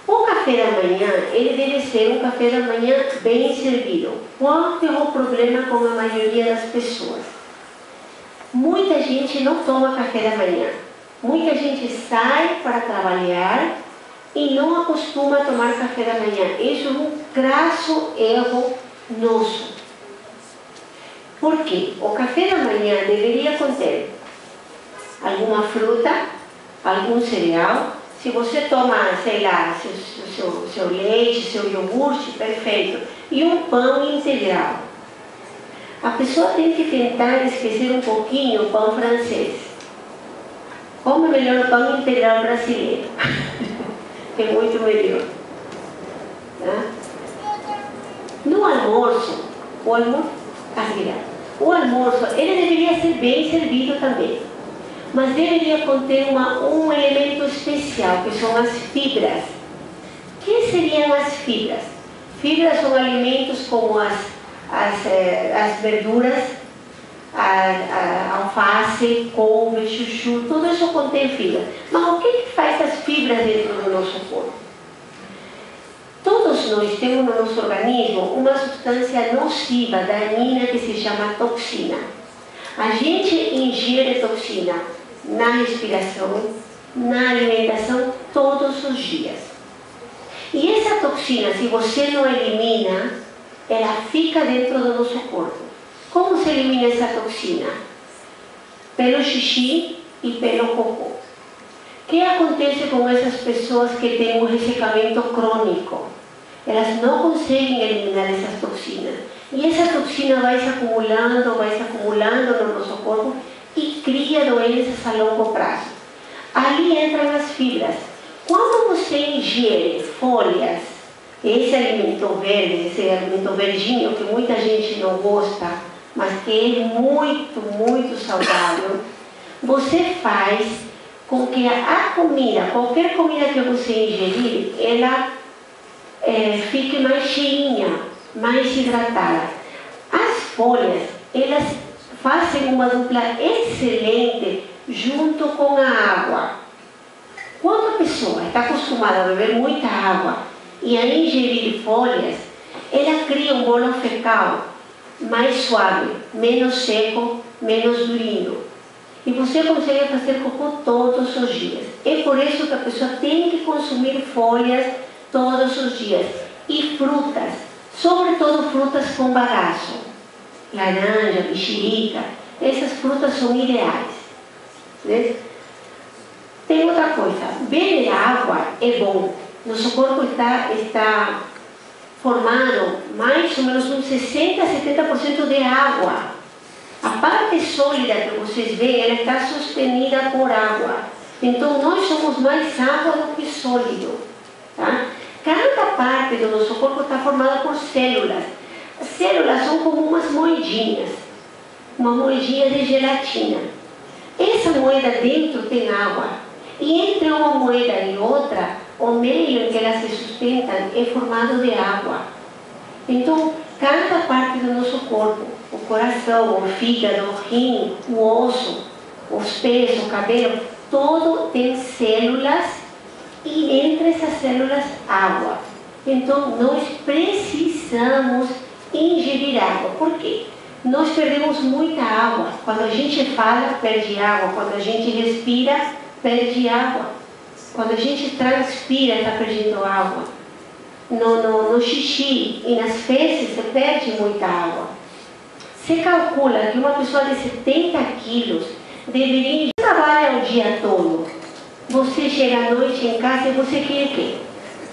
O café da manhã, ele deve ser um café da manhã bem servido. Qual é o problema com a maioria das pessoas? Muita gente não toma café da manhã. Muita gente sai para trabalhar e não acostuma a tomar café da manhã. Isso é um crasso erro nosso. Por quê? O café da manhã deveria conter alguma fruta, algum cereal. Se você toma, sei lá, seu leite, seu iogurte, perfeito. E um pão integral. A pessoa tem que tentar esquecer um pouquinho o pão francês. Come melhor o pão integral brasileiro. É muito melhor. Tá? No almoço, o almoço, ele deveria ser bem servido também. Mas deveria conter um elemento especial, que são as fibras. O que seriam as fibras? Fibras são alimentos como as verduras, a alface, couve, chuchu, tudo isso contém fibra. Mas o que faz as fibras dentro do nosso corpo? Todos nós temos no nosso organismo uma substância nociva, daninha, que se chama toxina. A gente ingere toxina na respiração, na alimentação, todos os dias. E essa toxina, se você não elimina, ela fica dentro do nosso corpo. Como se elimina essa toxina? Pelo xixi e pelo cocô. O que acontece com essas pessoas que têm um ressecamento crônico? Elas não conseguem eliminar essas toxinas. E essa toxina vai se acumulando no nosso corpo e cria doenças a longo prazo. Ali entram as fibras. Quando você ingere folhas, esse alimento verde, esse alimento verdinho que muita gente não gosta, mas que é muito, muito saudável, você faz com que a comida, qualquer comida que você ingerir, ela fique mais cheinha, mais hidratada. As folhas, elas fazem uma dupla excelente junto com a água. Quando a pessoa está acostumada a beber muita água e a ingerir folhas, ela cria um bolo fecal mais suave, menos seco, menos durinho. E você consegue fazer cocô todos os dias. É por isso que a pessoa tem que consumir folhas todos os dias. E frutas, sobretudo frutas com bagaço. Laranja, mexerica, essas frutas são ideais. Né? Tem outra coisa, beber água é bom. Nosso corpo está formado mais ou menos uns 60% a 70% de água. A parte sólida que vocês veem, ela está sostenida por água. Então nós somos mais água do que sólido. Tá? Cada parte do nosso corpo está formada por células. As células são como umas moedinhas de gelatina. Essa moeda dentro tem água. E entre uma moeda e outra, o meio em que elas se sustentam é formado de água. Então, cada parte do nosso corpo, o coração, o fígado, o rim, o osso, os pés, o cabelo, todo tem células e entre essas células, água. Então, nós precisamos ingerir água. Por quê? Nós perdemos muita água. Quando a gente fala, perde água. Quando a gente respira, perde água. Quando a gente transpira, está perdendo água. No xixi e nas fezes, se perde muita água. Se calcula que uma pessoa de 70 quilos deveria trabalhar o dia todo. você chega à noite em casa e você quer o quê?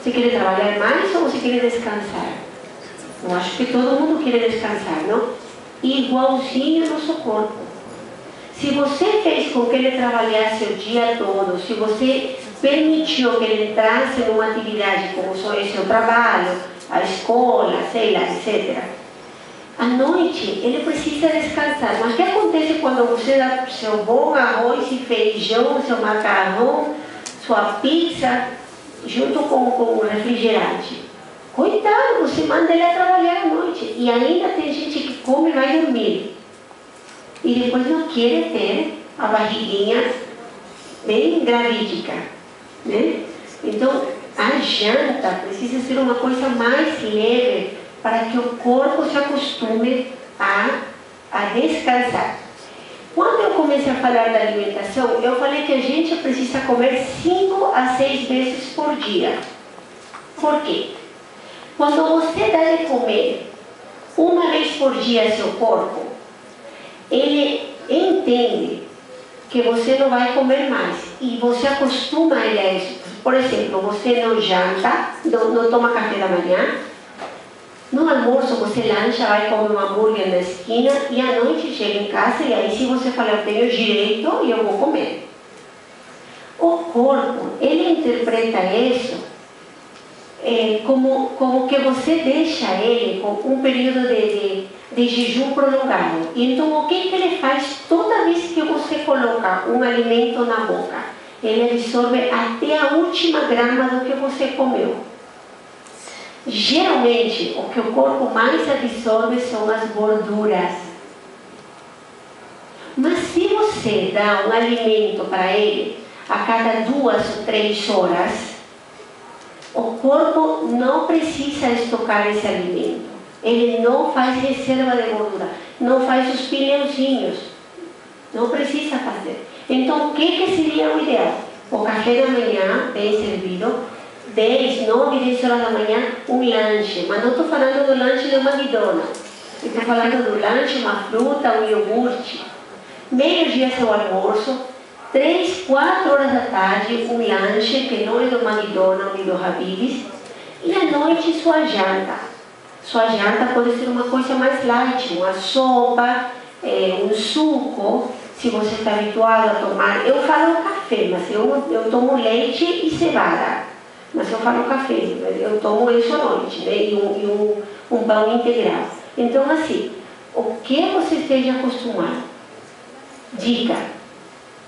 Você quer trabalhar mais ou você quer descansar? Eu acho que todo mundo quer descansar, não? Igualzinho o nosso corpo. Se você fez com que ele trabalhasse o dia todo, se você permitiu que ele entrasse numa atividade como o seu trabalho, a escola, sei lá, etc., à noite ele precisa descansar. Mas o que acontece quando você dá seu bom arroz e feijão, seu macarrão, sua pizza, junto com o refrigerante? Coitado, você manda ele a trabalhar à noite. E ainda tem gente que come e vai dormir. E depois não quer ter a barriguinha bem gravídica, né? Então, a janta precisa ser uma coisa mais leve para que o corpo se acostume a descansar. Quando eu comecei a falar da alimentação, eu falei que a gente precisa comer 5 a 6 vezes por dia. Por quê? Quando você dá de comer uma vez por dia ao seu corpo, ele entende que você não vai comer mais e você acostuma ele a isso. Por exemplo, você não janta, não toma café da manhã, no almoço você lancha, vai comer um hambúrguer na esquina e à noite chega em casa e aí se você falar, eu tenho direito e eu vou comer. O corpo, ele interpreta isso como que você deixa ele com um período de jejum prolongado. Então, o que ele faz toda vez que você coloca um alimento na boca? Ele absorve até a última grama do que você comeu. Geralmente, o que o corpo mais absorve são as gorduras. Mas se você dá um alimento para ele a cada 2 ou 3 horas, o corpo não precisa estocar esse alimento. Ele não faz reserva de gordura, não faz os pneuzinhos. Não precisa fazer. Então, o que seria o ideal? O café da manhã, bem servido, 10, 9, 10 horas da manhã, um lanche. Mas não estou falando do lanche de uma McDonald's. Estou falando do lanche, uma fruta, um iogurte. Meio-dia seu almoço, 3, 4 horas da tarde, um lanche que não é do McDonald's e do Habib's. E à noite, sua janta. Sua janta pode ser uma coisa mais light, uma sopa, um suco, se você está habituado a tomar. Eu falo café, mas eu tomo leite e cevada. Mas eu falo café, eu tomo isso à noite, né? E um pão integral. Então, assim, o que você esteja acostumado? Dica: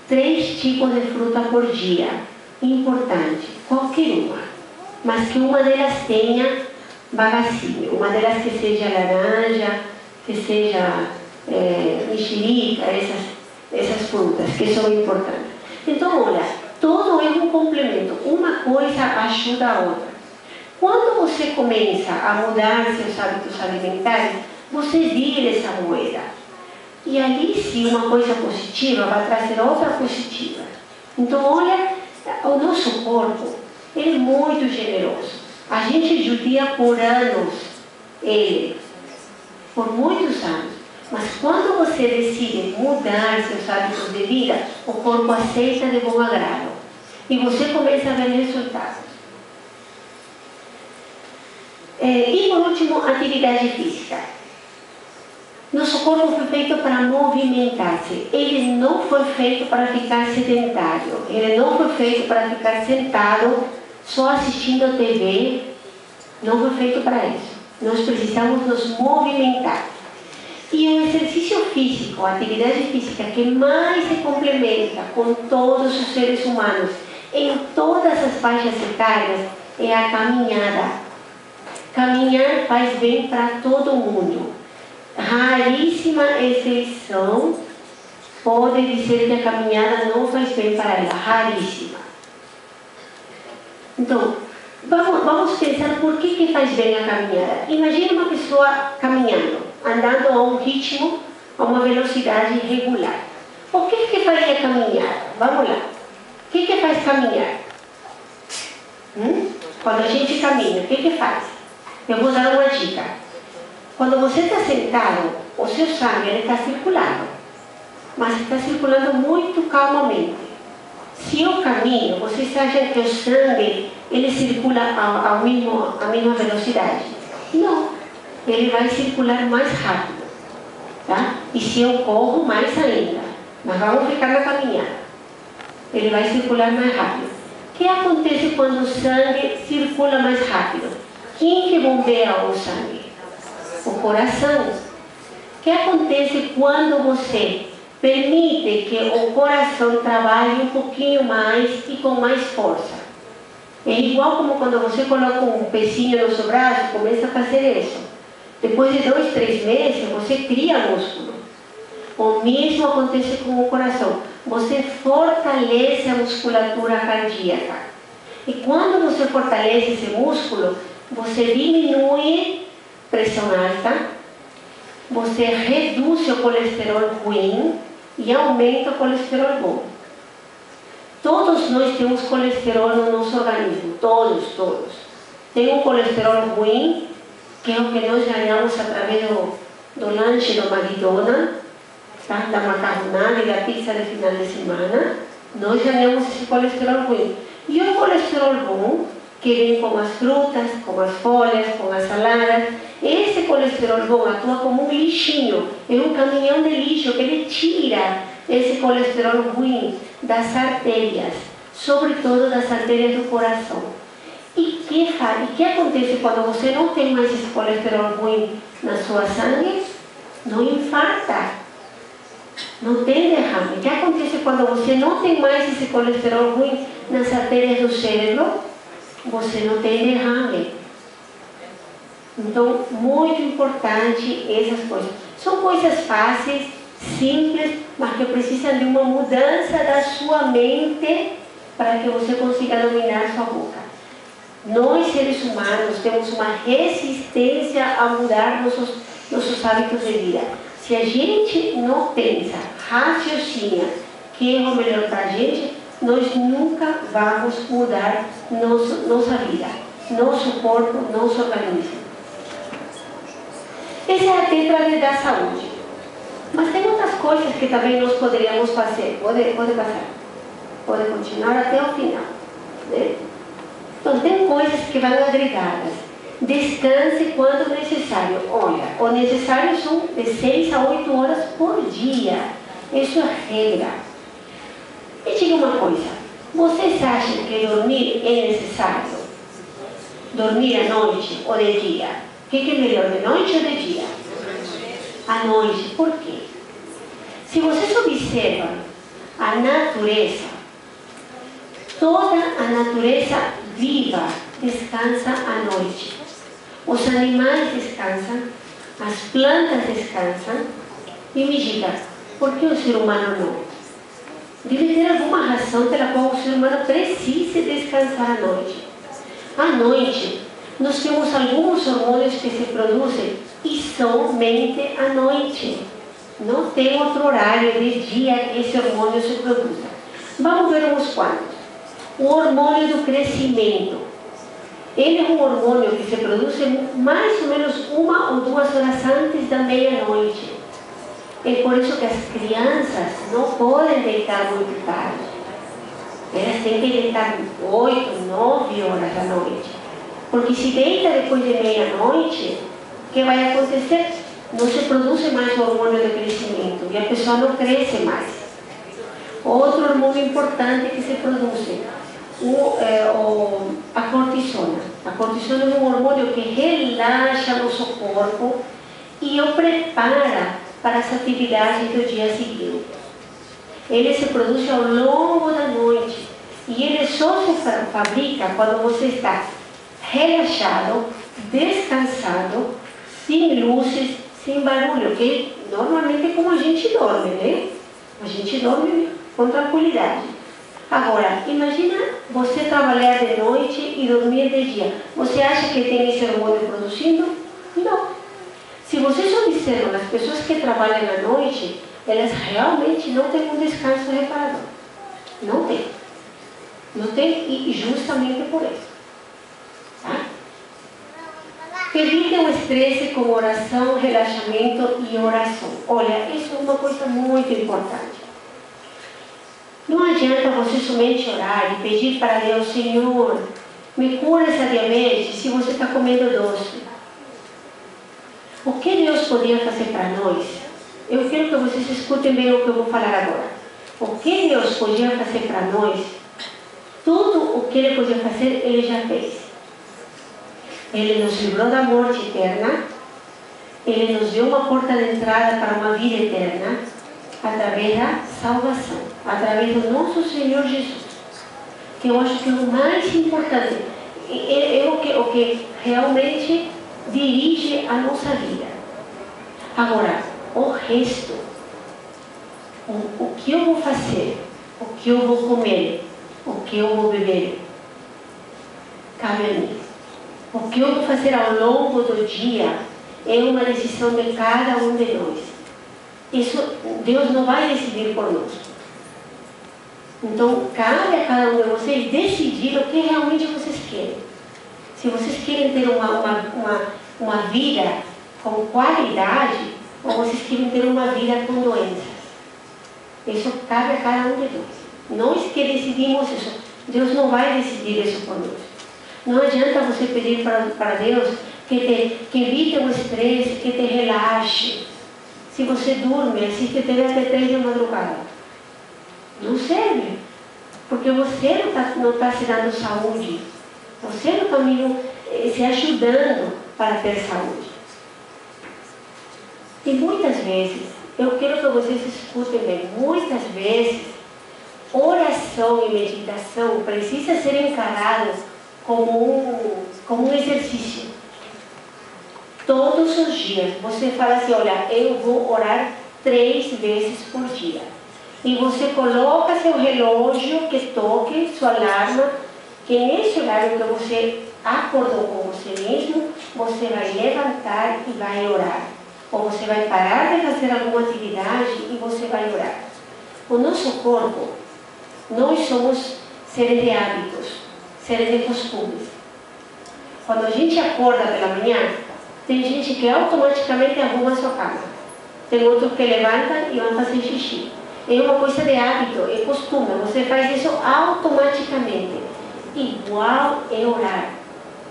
3 tipos de fruta por dia. Importante, qualquer uma. Mas que uma delas tenha bagacinho. Uma delas que seja laranja, que seja mexerica, essas frutas que são importantes. Então, olha, todo é um complemento. Uma coisa ajuda a outra. Quando você começa a mudar seus hábitos alimentares, você vira essa moeda. E ali sim, uma coisa positiva vai trazer outra positiva. Então, olha, o nosso corpo, ele é muito generoso. A gente judia por anos ele, por muitos anos. Mas quando você decide mudar seus hábitos de vida, o corpo aceita de bom agrado. E você começa a ver resultados. E por último, atividade física. Nosso corpo foi feito para movimentar-se. Ele não foi feito para ficar sedentário. Ele não foi feito para ficar sentado só assistindo TV. Não foi feito para isso. Nós precisamos nos movimentar. E o exercício físico, a atividade física que mais se complementa com todos os seres humanos em todas as faixas etárias é a caminhada. Caminhar faz bem para todo mundo. Raríssima exceção pode dizer que a caminhada não faz bem para ela. Raríssima. Então, vamos pensar por que faz bem a caminhada. Imagine uma pessoa caminhando, andando a um ritmo, a uma velocidade regular. O que faria caminhar? Vamos lá. O que faz caminhar? Quando a gente caminha, o que faz? Eu vou dar uma dica. Quando você está sentado, o seu sangue está circulando. Mas está circulando muito calmamente. Se eu caminho, vocês acham que o sangue ele circula à mesma velocidade? Não, ele vai circular mais rápido, tá? E se eu corro, mais ainda. Mas vamos ficar na caminhada. Ele vai circular mais rápido. O que acontece quando o sangue circula mais rápido? Quem que bombeia o sangue? O coração. O que acontece quando você permite que o coração trabalhe um pouquinho mais e com mais força? É igual como quando você coloca um pezinho no seu braço e começa a fazer isso. Depois de 2, 3 meses, você cria músculo. O mesmo acontece com o coração. Você fortalece a musculatura cardíaca. E quando você fortalece esse músculo, você diminui pressão alta, você reduz o colesterol ruim e aumenta o colesterol bom. Todos nós temos colesterol no nosso organismo, todos. Tem um colesterol ruim, que é o que nós ganhamos através do lanche do McDonald's, tá? Da macarronada e da pizza de final de semana. Nós ganhamos esse colesterol ruim. E o colesterol bom, que vem com as frutas, com as folhas, com as saladas, esse colesterol bom atua como um lixinho, é um caminhão de lixo que ele tira esse colesterol ruim das artérias, sobretudo das artérias do coração. E que acontece quando você não tem mais esse colesterol ruim na sua sangue? Não infarta, não tem derrame. O que acontece quando você não tem mais esse colesterol ruim nas artérias do cérebro? Você não tem derrame. Então, muito importante essas coisas. São coisas fáceis, simples, mas que precisam de uma mudança da sua mente para que você consiga dominar sua boca. Nós, seres humanos, temos uma resistência a mudar nossos hábitos de vida. Se a gente não pensa, raciocina, que é o melhor para a gente, nós nunca vamos mudar nossa vida, nosso corpo, nosso organismo. Essa é a tetrade da saúde. Mas tem outras coisas que também nós poderíamos fazer. Pode passar. Pode continuar até o final. Né? Então, tem coisas que vão agregadas. Descanse quando necessário. Olha, o necessário são de 6 a 8 horas por dia. Isso é regra. Me diga uma coisa. Vocês acham que dormir é necessário? Dormir à noite ou de dia? O que é melhor, de noite ou de dia? À noite. Por quê? Se vocês observam a natureza, toda a natureza viva descansa à noite. Os animais descansam, as plantas descansam. E me diga, por que o ser humano não? Deve ter alguma razão pela qual o ser humano precisa descansar à noite. À noite, nós temos alguns hormônios que se produzem e somente à noite. Não tem outro horário de dia que esse hormônio se produza. Vamos ver uns quantos. O hormônio do crescimento. Ele é um hormônio que se produz mais ou menos 1 ou 2 horas antes da meia-noite. É por isso que as crianças não podem deitar muito tarde. Elas têm que deitar 8, 9 horas da noite. Porque se deita depois de meia-noite, o que vai acontecer? Não se produz mais o hormônio de crescimento e a pessoa não cresce mais. Outro hormônio importante que se produz, a cortisona. A cortisona é um hormônio que relaxa nosso corpo e o prepara para as atividades do dia seguinte. Ele se produz ao longo da noite e ele só se fabrica quando você está relaxado, descansado, sem luzes, sem barulho, que normalmente é como a gente dorme, né? A gente dorme com tranquilidade. Agora, imagina você trabalhar de noite e dormir de dia. Você acha que tem esse hormônio produzindo? Não. Se vocês observam as pessoas que trabalham à noite, elas realmente não têm um descanso reparador. Não tem. Não tem, e justamente por isso. Tá? Evite o estresse com oração, relaxamento e oração. Olha, isso é uma coisa muito importante. Não adianta você somente orar e pedir para Deus: Senhor, me cura essa diabetes, se você está comendo doce. O que Deus podia fazer para nós? Eu quero que vocês escutem bem o que eu vou falar agora. O que Deus podia fazer para nós, tudo o que Ele podia fazer, Ele já fez. Ele nos livrou da morte eterna, Ele nos deu uma porta de entrada para uma vida eterna, através da salvação, através do nosso Senhor Jesus, que eu acho que é o mais importante, é o que realmente dirige a nossa vida. Agora, o resto, o que eu vou fazer, o que eu vou comer, o que eu vou beber, cabe a mim. O que eu vou fazer ao longo do dia é uma decisão de cada um de nós. Isso Deus não vai decidir por nós. Então, cabe a cada um de vocês decidir o que realmente vocês querem. Se vocês querem ter uma vida com qualidade, ou vocês querem ter uma vida com doenças. Isso cabe a cada um de nós. Nós que decidimos isso. Deus não vai decidir isso por nós. Não adianta você pedir para Deus que evite o estresse, que te relaxe. Se você dorme, assiste TV até 3 da madrugada, não serve. Porque você não está se dando saúde. Você não está se ajudando para ter saúde. E muitas vezes, eu quero que vocês escutem bem, muitas vezes, oração e meditação precisa ser encarado como um exercício. Todos os dias, você fala assim: olha, eu vou orar 3 vezes por dia. E você coloca seu relógio que toque, sua alarma, que nesse horário que você acordou com você mesmo, você vai levantar e vai orar. Ou você vai parar de fazer alguma atividade e você vai orar. O nosso corpo, nós somos seres de hábitos, seres de costumes. Quando a gente acorda pela manhã, tem gente que automaticamente arruma a sua cama. Tem outros que levantam e vão fazer xixi. É uma coisa de hábito, é costume. Você faz isso automaticamente. Igual é orar.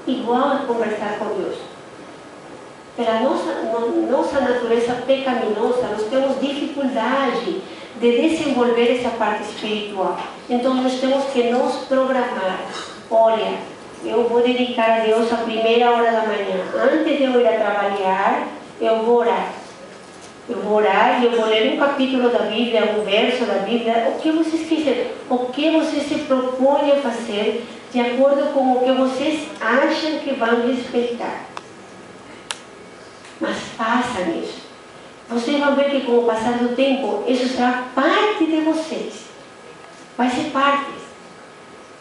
Igual é conversar com Deus. Pela nossa natureza pecaminosa, nós temos dificuldade de desenvolver essa parte espiritual. Então nós temos que nos programar. Olha, eu vou dedicar a Deus a primeira hora da manhã. Antes de eu ir a trabalhar, eu vou orar. Eu vou orar e eu vou ler um capítulo da Bíblia, um verso da Bíblia, o que vocês quiserem. O que vocês se propõem a fazer de acordo com o que vocês acham que vão respeitar. Mas façam isso. Vocês vão ver que com o passar do tempo, isso será parte de vocês. Vai ser parte.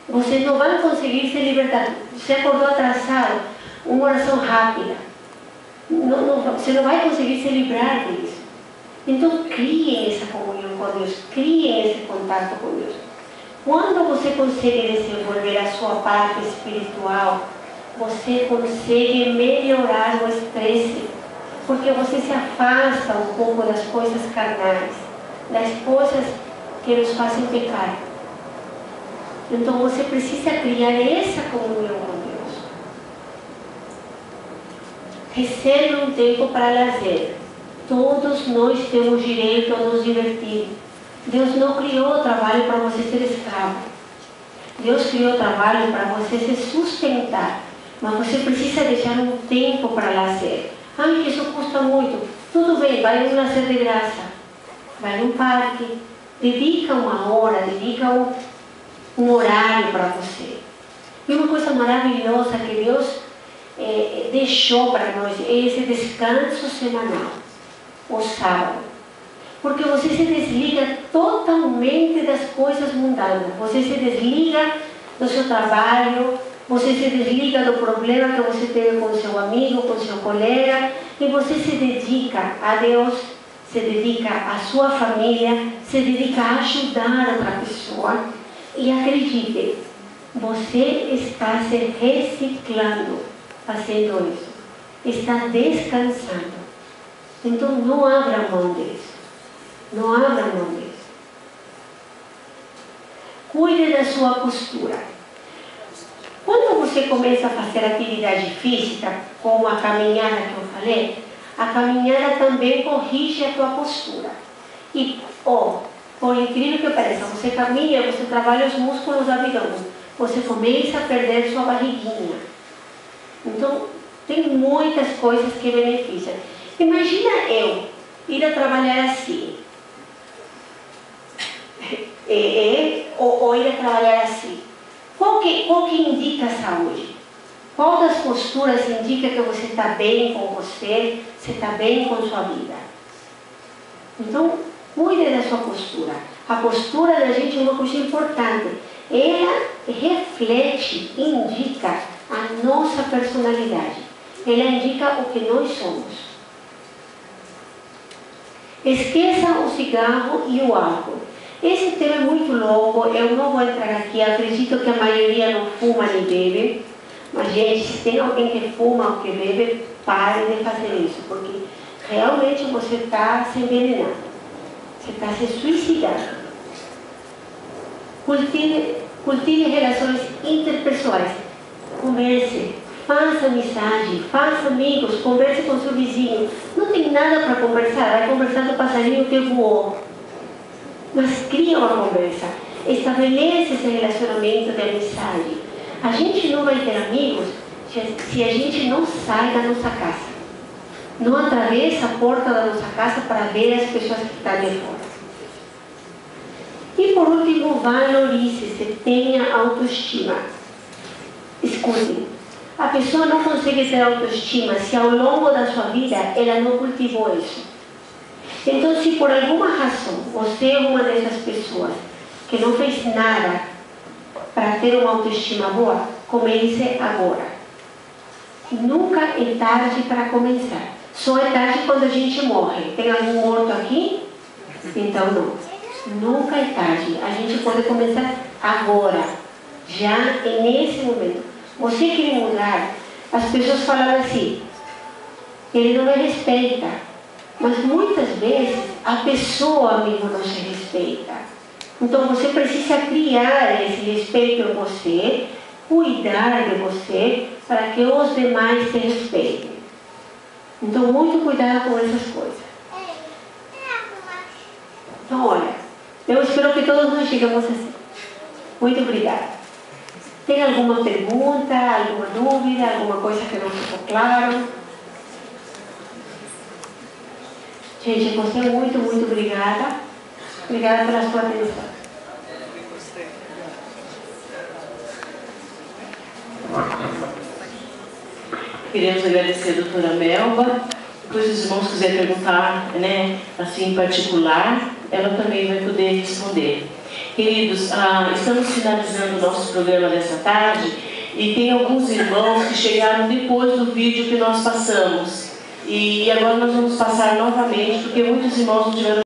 Vocês não vão conseguir se libertar. Você acordou atrasado, uma oração rápida. Você não vai conseguir se livrar disso. Então, criem essa comunhão com Deus. Criem esse contato com Deus. Quando você consegue desenvolver a sua parte espiritual, você consegue melhorar o estresse. Porque você se afasta um pouco das coisas carnais, das coisas que nos fazem pecar. Então você precisa criar essa comunhão com Deus. Reserve um tempo para lazer. Todos nós temos direito a nos divertir. Deus não criou o trabalho para você ser escravo. Deus criou o trabalho para você se sustentar. Mas você precisa deixar um tempo para lazer. Ai, que isso custa muito. Tudo bem, vai um lazer de graça. Vai num parque. Dedica uma hora, dedica um horário para você. E uma coisa maravilhosa que Deus deixou para nós é esse descanso semanal, o sábado. Porque você se desliga totalmente das coisas mundanas. Você se desliga do seu trabalho, você se desliga do problema que você teve com seu amigo, com seu colega, e você se dedica a Deus, se dedica à sua família, se dedica a ajudar outra pessoa. E acredite, você está se reciclando fazendo isso. Está descansando. Então não abra mão disso. Não abra mão disso. Cuide da sua postura. Quando você começa a fazer atividade física, como a caminhada que eu falei, a caminhada também corrige a tua postura. E, por incrível que pareça, você caminha, você trabalha os músculos do abdômen, você começa a perder sua barriguinha. Então, tem muitas coisas que beneficiam. Imagina eu ir a trabalhar assim. Ou ir a trabalhar assim. Qual que indica a saúde? Qual das posturas indica que você está bem com você está bem com sua vida? Então, cuide da sua postura. A postura da gente é uma coisa importante. Ela reflete, indica a nossa personalidade. Ela indica o que nós somos. Esqueça o cigarro e o álcool. Esse tema é muito longo, eu não vou entrar aqui. Acredito que a maioria não fuma nem bebe. Mas, gente, se tem alguém que fuma ou que bebe, pare de fazer isso, porque realmente você está se envenenando. Você está se suicidando. Cultive relações interpessoais. Converse, faça amizade, faça amigos, converse com seu vizinho. Não tem nada para conversar, vai conversar do passarinho que voou. Mas cria uma conversa, estabelece esse relacionamento de amizade. A gente não vai ter amigos se a gente não sai da nossa casa. Não atravessa a porta da nossa casa para ver as pessoas que estão de fora. E por último, valorize-se, tenha autoestima. Escute, a pessoa não consegue ter autoestima se ao longo da sua vida ela não cultivou isso. Então, se por alguma razão você é uma dessas pessoas que não fez nada para ter uma autoestima boa, comece agora. Nunca é tarde para começar. Só é tarde quando a gente morre. Tem algum morto aqui? Então não. Nunca é tarde. A gente pode começar agora. Já é nesse momento. Você quer mudar? As pessoas falam assim, ele não me respeita. Mas muitas vezes a pessoa mesmo não se respeita. Então você precisa criar esse respeito em você, cuidar de você, para que os demais te respeitem. Então, muito cuidado com essas coisas. Então, olha, eu espero que todos nós chegamos assim. Muito obrigada. Tem alguma pergunta, alguma dúvida, alguma coisa que não ficou claro? Gente, você é muito, muito obrigada. Obrigada pela sua atenção. Queremos agradecer a doutora Melba. Depois, se os irmãos quiserem perguntar, assim em particular, ela também vai poder responder. Queridos, estamos finalizando o nosso programa dessa tarde e tem alguns irmãos que chegaram depois do vídeo que nós passamos. E agora nós vamos passar novamente, porque muitos irmãos não tiveram